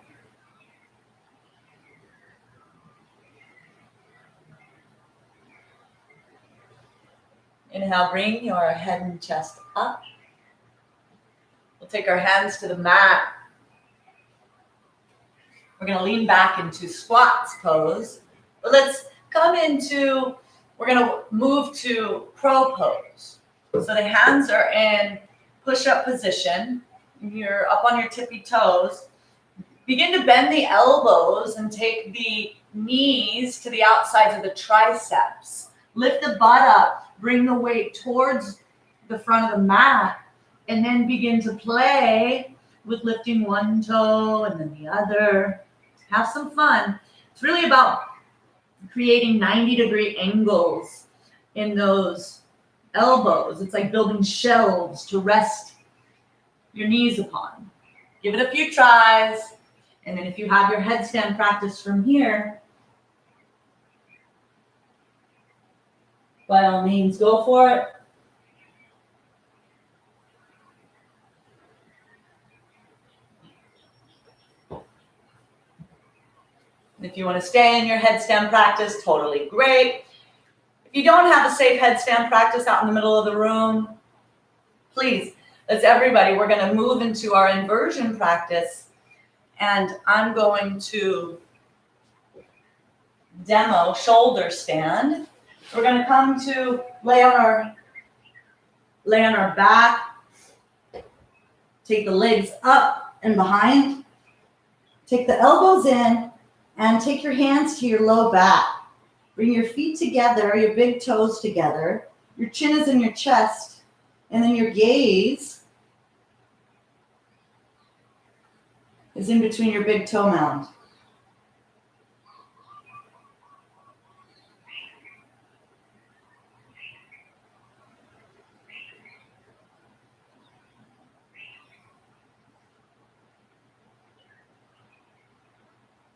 Inhale, bring your head and chest up. We'll take our hands to the mat. We're going to lean back into squats pose. But let's come into, we're going to move to crow pose. So the hands are in push-up position. You're up on your tippy toes. Begin to bend the elbows and take the knees to the outsides of the triceps. Lift the butt up. Bring the weight towards the front of the mat, and then begin to play with lifting one toe and then the other. Have some fun. It's really about creating 90-degree angles in those elbows. It's like building shelves to rest your knees upon. Give it a few tries. And then if you have your headstand practice from here, by all means, go for it. If you want to stay in your headstand practice, totally great. If you don't have a safe headstand practice out in the middle of the room, please, let's everybody, we're going to move into our inversion practice. And I'm going to demo shoulder stand. We're going to come to lay on our back. Take the legs up and behind. Take the elbows in and take your hands to your low back. Bring your feet together, your big toes together. Your chin is in your chest. And then your gaze is in between your big toe mound.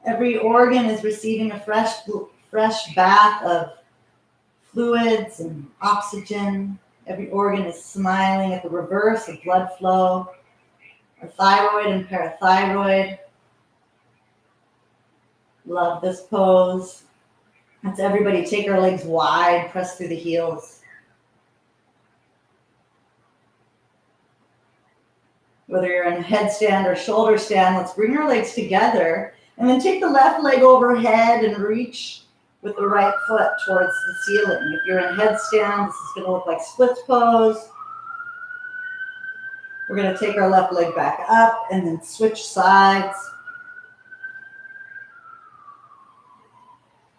Every organ is receiving a fresh bath of fluids and oxygen. Every organ is smiling at the reverse of blood flow. Our thyroid and parathyroid. Love this pose. Let's everybody take our legs wide, press through the heels. Whether you're in a headstand or shoulder stand, let's bring our legs together and then take the left leg overhead and reach with the right foot towards the ceiling. If you're in a headstand, this is going to look like splits pose. We're going to take our left leg back up and then switch sides.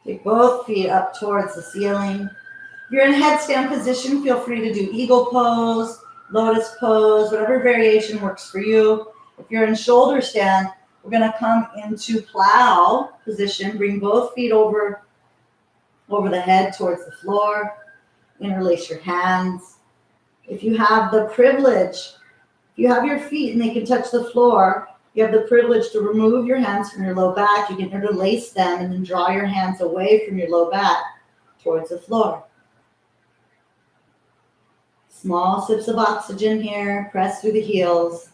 Take both feet up towards the ceiling. If you're in headstand position, feel free to do eagle pose, lotus pose, whatever variation works for you. If you're in shoulder stand, we're going to come into plow position. Bring both feet over the head towards the floor. Interlace your hands. If you have the privilege, if you have your feet and they can touch the floor, you have the privilege to remove your hands from your low back. You can interlace them and then draw your hands away from your low back towards the floor. Small sips of oxygen here. Press through the heels.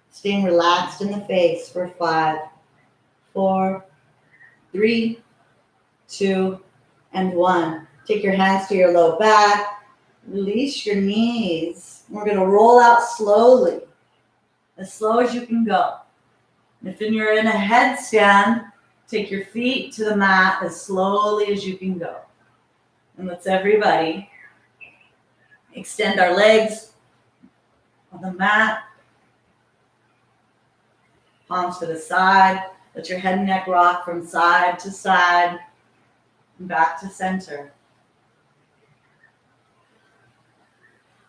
Staying relaxed in the face for 5, 4, 3, 2, and 1. Take your hands to your low back. Release your knees. We're going to roll out slowly, as slow as you can go. If you're in a headstand, take your feet to the mat as slowly as you can go. And let's everybody extend our legs on the mat. Palms to the side. Let your head and neck rock from side to side and back to center.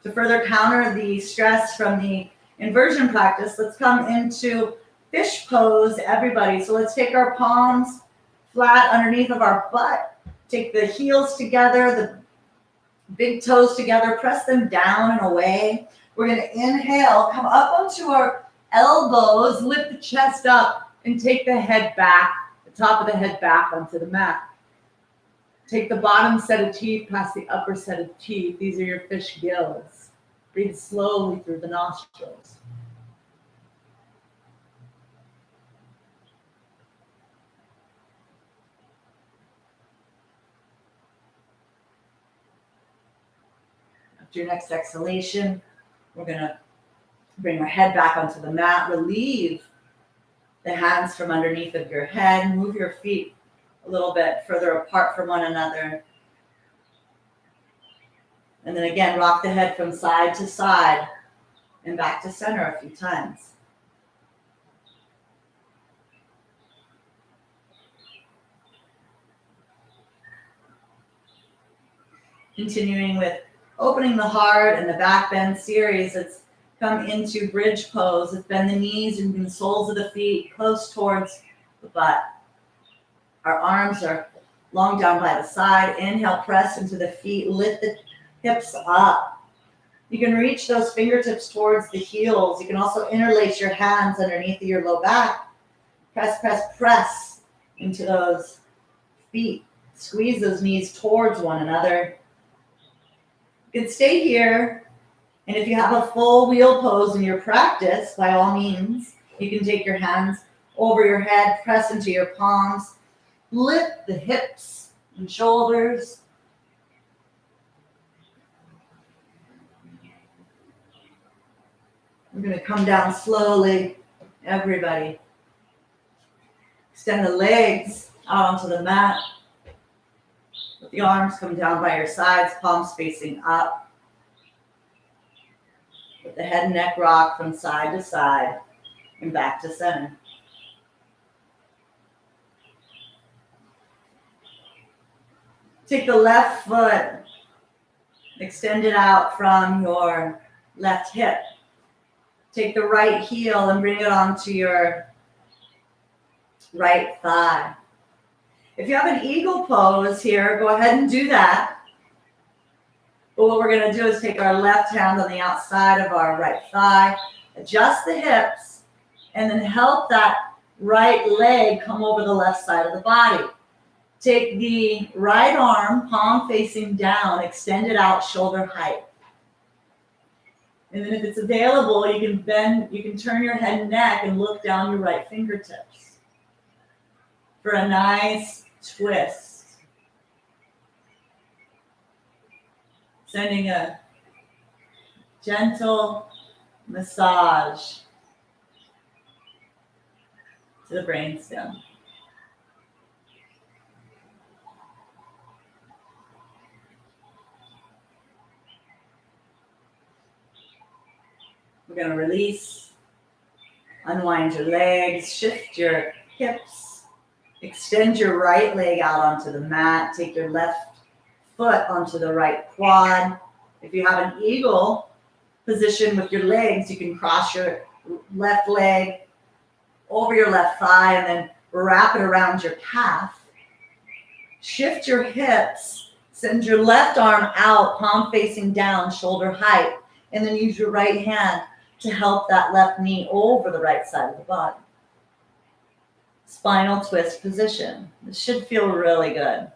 To further counter the stress from the inversion practice, let's come into fish pose, everybody. So let's take our palms flat underneath of our butt. Take the heels together, the big toes together, press them down and away. We're going to inhale, come up onto our elbows, lift the chest up, and take the head back, the top of the head back onto the mat. Take the bottom set of teeth past the upper set of teeth. These are your fish gills. Breathe slowly through the nostrils. After your next exhalation, we're going to bring our head back onto the mat. Relieve the hands from underneath of your head. Move your feet a little bit further apart from one another. And then again, rock the head from side to side and back to center a few times. Continuing with opening the heart and the back bend series. Let's come into bridge pose. Let's bend the knees and the soles of the feet close towards the butt. Our arms are long down by the side. Inhale, press into the feet, lift the hips up. You can reach those fingertips towards the heels. You can also interlace your hands underneath your low back. Press, press, press into those feet. Squeeze those knees towards one another. You can stay here. And if you have a full wheel pose in your practice, by all means, you can take your hands over your head, press into your palms, lift the hips and shoulders. We're going to come down slowly, everybody. Extend the legs out onto the mat. Let the arms come down by your sides, palms facing up. Let the head and neck rock from side to side and back to center. Take the left foot, extend it out from your left hip. Take the right heel and bring it onto your right thigh. If you have an eagle pose here, go ahead and do that. But what we're going to do is take our left hand on the outside of our right thigh, adjust the hips, and then help that right leg come over the left side of the body. Take the right arm, palm facing down, extend it out shoulder height. And then if it's available, you can bend, you can turn your head and neck and look down your right fingertips for a nice twist. Sending a gentle massage to the brainstem. We're going to release, unwind your legs, shift your hips, extend your right leg out onto the mat, take your left foot onto the right quad. If you have an eagle position with your legs, you can cross your left leg over your left thigh and then wrap it around your calf. Shift your hips, send your left arm out, palm facing down, shoulder height, and then use your right hand to help that left knee over the right side of the body. Spinal twist position. This should feel really good.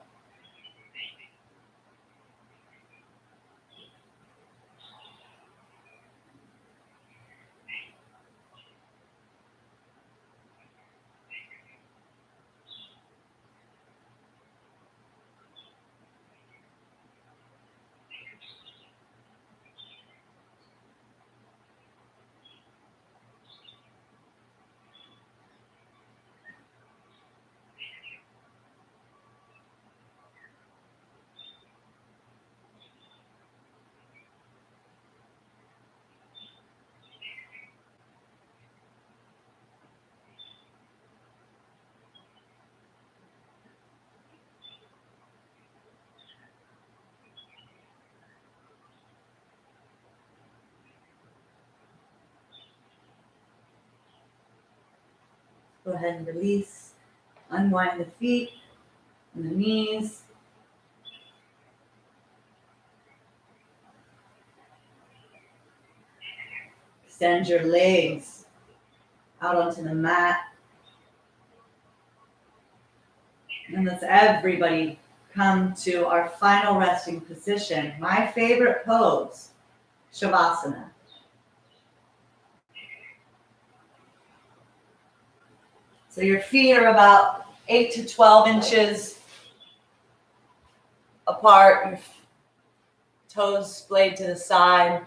Go ahead and release, unwind the feet and the knees. Extend your legs out onto the mat. And let's everybody come to our final resting position. My favorite pose, Shavasana. So your feet are about 8 to 12 inches apart, your toes splayed to the side.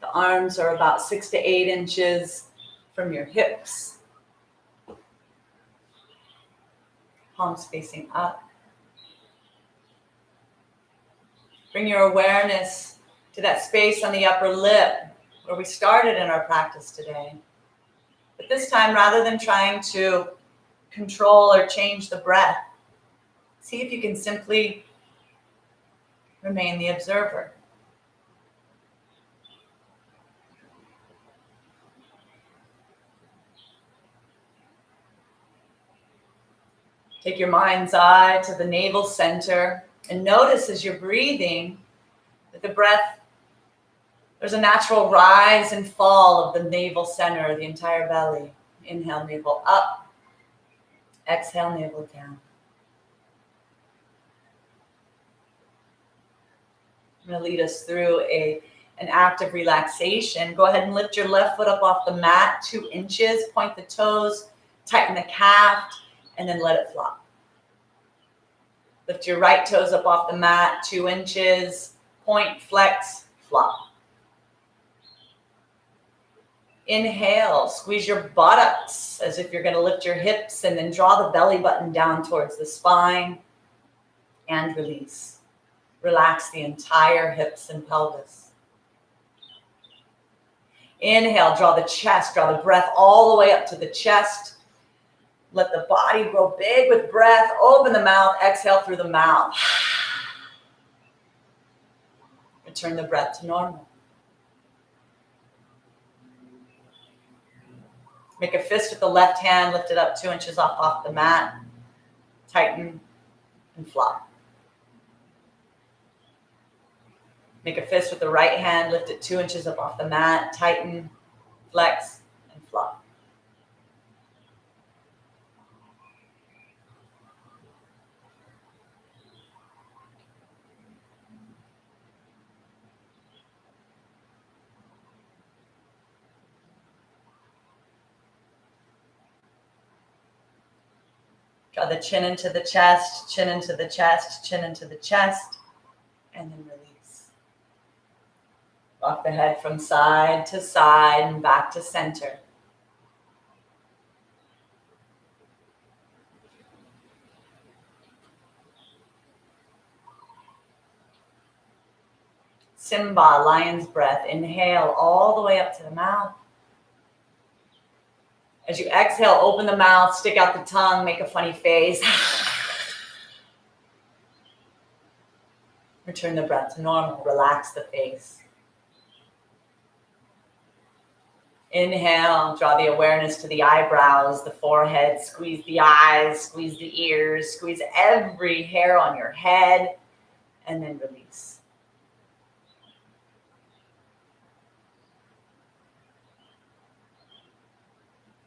The arms are about 6 to 8 inches from your hips. Palms facing up. Bring your awareness to that space on the upper lip where we started in our practice today. But this time, rather than trying to control or change the breath. See if you can simply remain the observer. Take your mind's eye to the navel center and notice as you're breathing that the breath, there's a natural rise and fall of the navel center, the entire belly. Inhale, navel up. Exhale, navel down. I'm going to lead us through an act of relaxation. Go ahead and lift your left foot up off the mat 2 inches. Point the toes, tighten the calf, and then let it flop. Lift your right toes up off the mat 2 inches. Point, flex, flop. Inhale, squeeze your buttocks as if you're going to lift your hips and then draw the belly button down towards the spine and release. Relax the entire hips and pelvis. Inhale, draw the chest, draw the breath all the way up to the chest. Let the body grow big with breath. Open the mouth, exhale through the mouth. Return the breath to normal. Make a fist with the left hand, lift it up 2 inches off the mat. Tighten and flop. Make a fist with the right hand, lift it 2 inches up off the mat. Tighten, flex, and flop. Draw the chin into the chest, chin into the chest, chin into the chest, and then release. Rock the head from side to side and back to center. Simba, lion's breath. Inhale all the way up to the mouth. As you exhale, open the mouth, stick out the tongue, make a funny face. Return the breath to normal. Relax the face. Inhale, draw the awareness to the eyebrows, the forehead, squeeze the eyes, squeeze the ears, squeeze every hair on your head, and then release.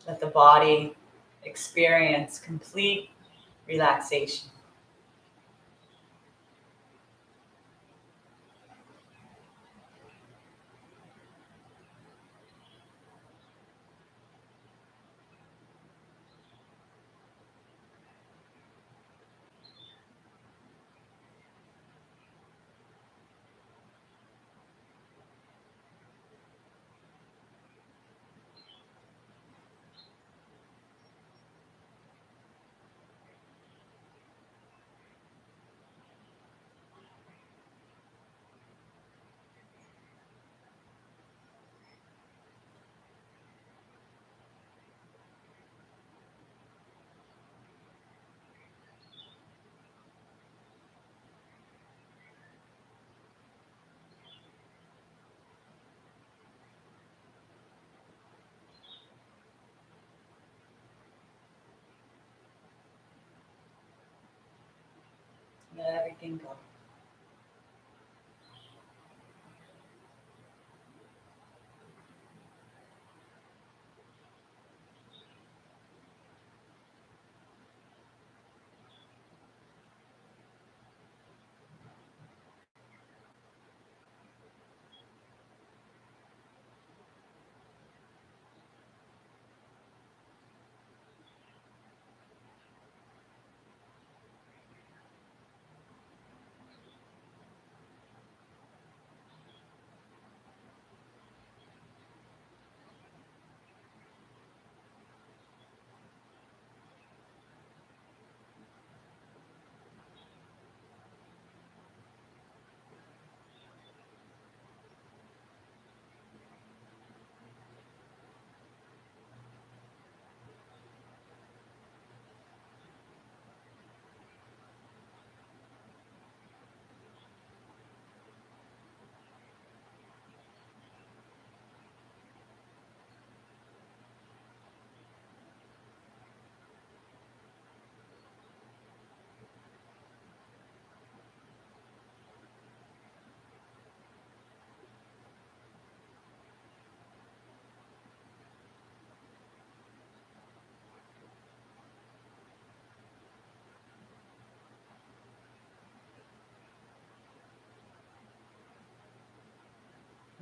Let the body experience complete relaxation. Let everything go.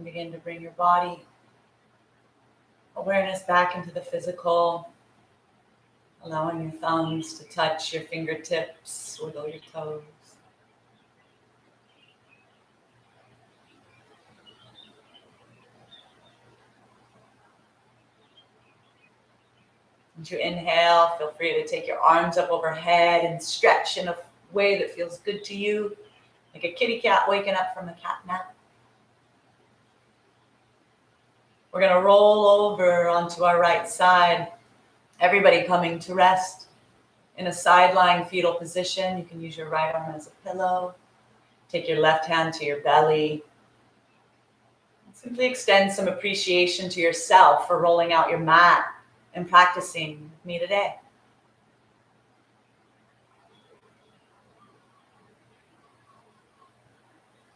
And begin to bring your body awareness back into the physical, allowing your thumbs to touch your fingertips, wiggle your toes. As you inhale, feel free to take your arms up overhead and stretch in a way that feels good to you, like a kitty cat waking up from a cat nap. We're going to roll over onto our right side, everybody coming to rest in a side-lying fetal position. You can use your right arm as a pillow. Take your left hand to your belly. Simply extend some appreciation to yourself for rolling out your mat and practicing with me today.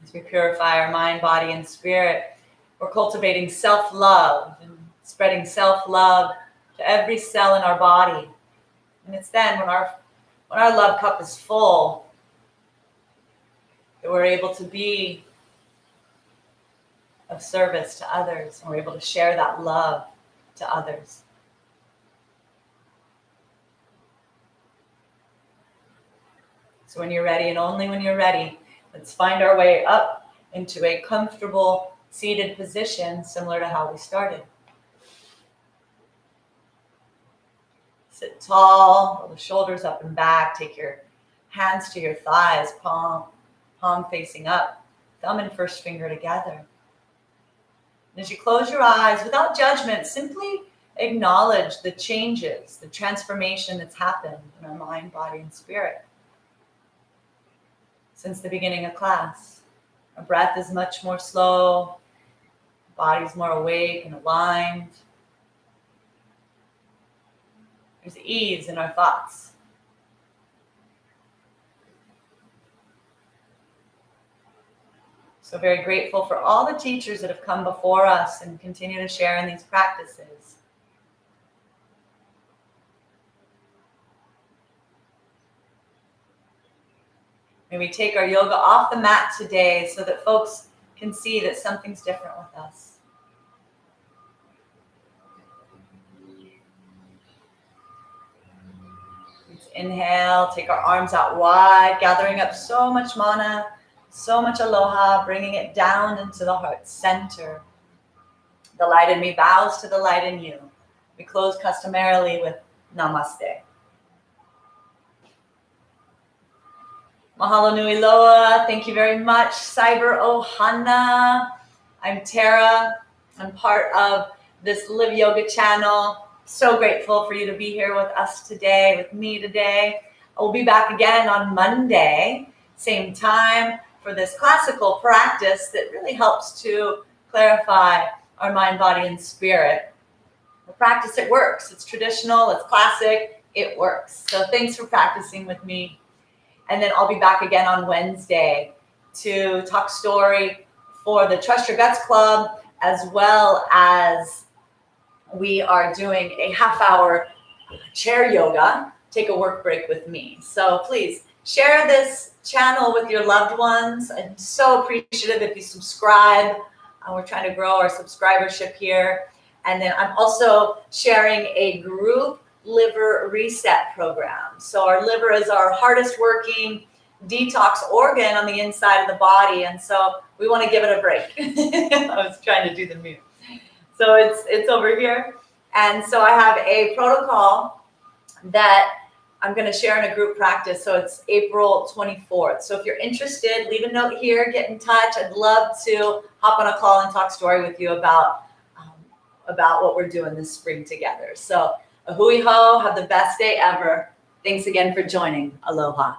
As we purify our mind, body, and spirit, we're cultivating self-love and spreading self-love to every cell in our body. And it's then when our love cup is full that we're able to be of service to others, and we're able to share that love to others. So when you're ready, and only when you're ready, let's find our way up into a comfortable seated position similar to how we started. Sit tall, roll the shoulders up and back. Take your hands to your thighs, palm facing up, thumb and first finger together. And as you close your eyes, without judgment, simply acknowledge the changes, the transformation that's happened in our mind, body, and spirit since the beginning of class. Our breath is much more slow, body's more awake and aligned. There's ease in our thoughts. So very grateful for all the teachers that have come before us and continue to share in these practices. May we take our yoga off the mat today so that folks can see that something's different with us. Let's inhale, take our arms out wide, gathering up so much mana, so much aloha, bringing it down into the heart center. The light in me bows to the light in you. We close customarily with namaste. Mahalo and Aloha. Thank you very much. Cyber Ohana. I'm Terra. I'm part of this Live Yoga channel. So grateful for you to be here with us today, with me today. I will be back again on Monday, same time, for this classical practice that really helps to clarify our mind, body, and spirit. The practice, it works. It's traditional, it's classic, it works. So thanks for practicing with me. And then I'll be back again on Wednesday to talk story for the Trust Your Guts Club, as well as we are doing a half-hour chair yoga, take a work break with me. So please share this channel with your loved ones. I'm so appreciative if you subscribe. We're trying to grow our subscribership here. And then I'm also sharing a group liver reset program. So our liver is our hardest working detox organ on the inside of the body. And so we want to give it a break. I was trying to do the mute. So it's over here. And so I have a protocol that I'm going to share in a group practice. So it's April 24th. So if you're interested, leave a note here, get in touch. I'd love to hop on a call and talk story with you about what we're doing this spring together. So a hui ho, have the best day ever. Thanks again for joining. Aloha.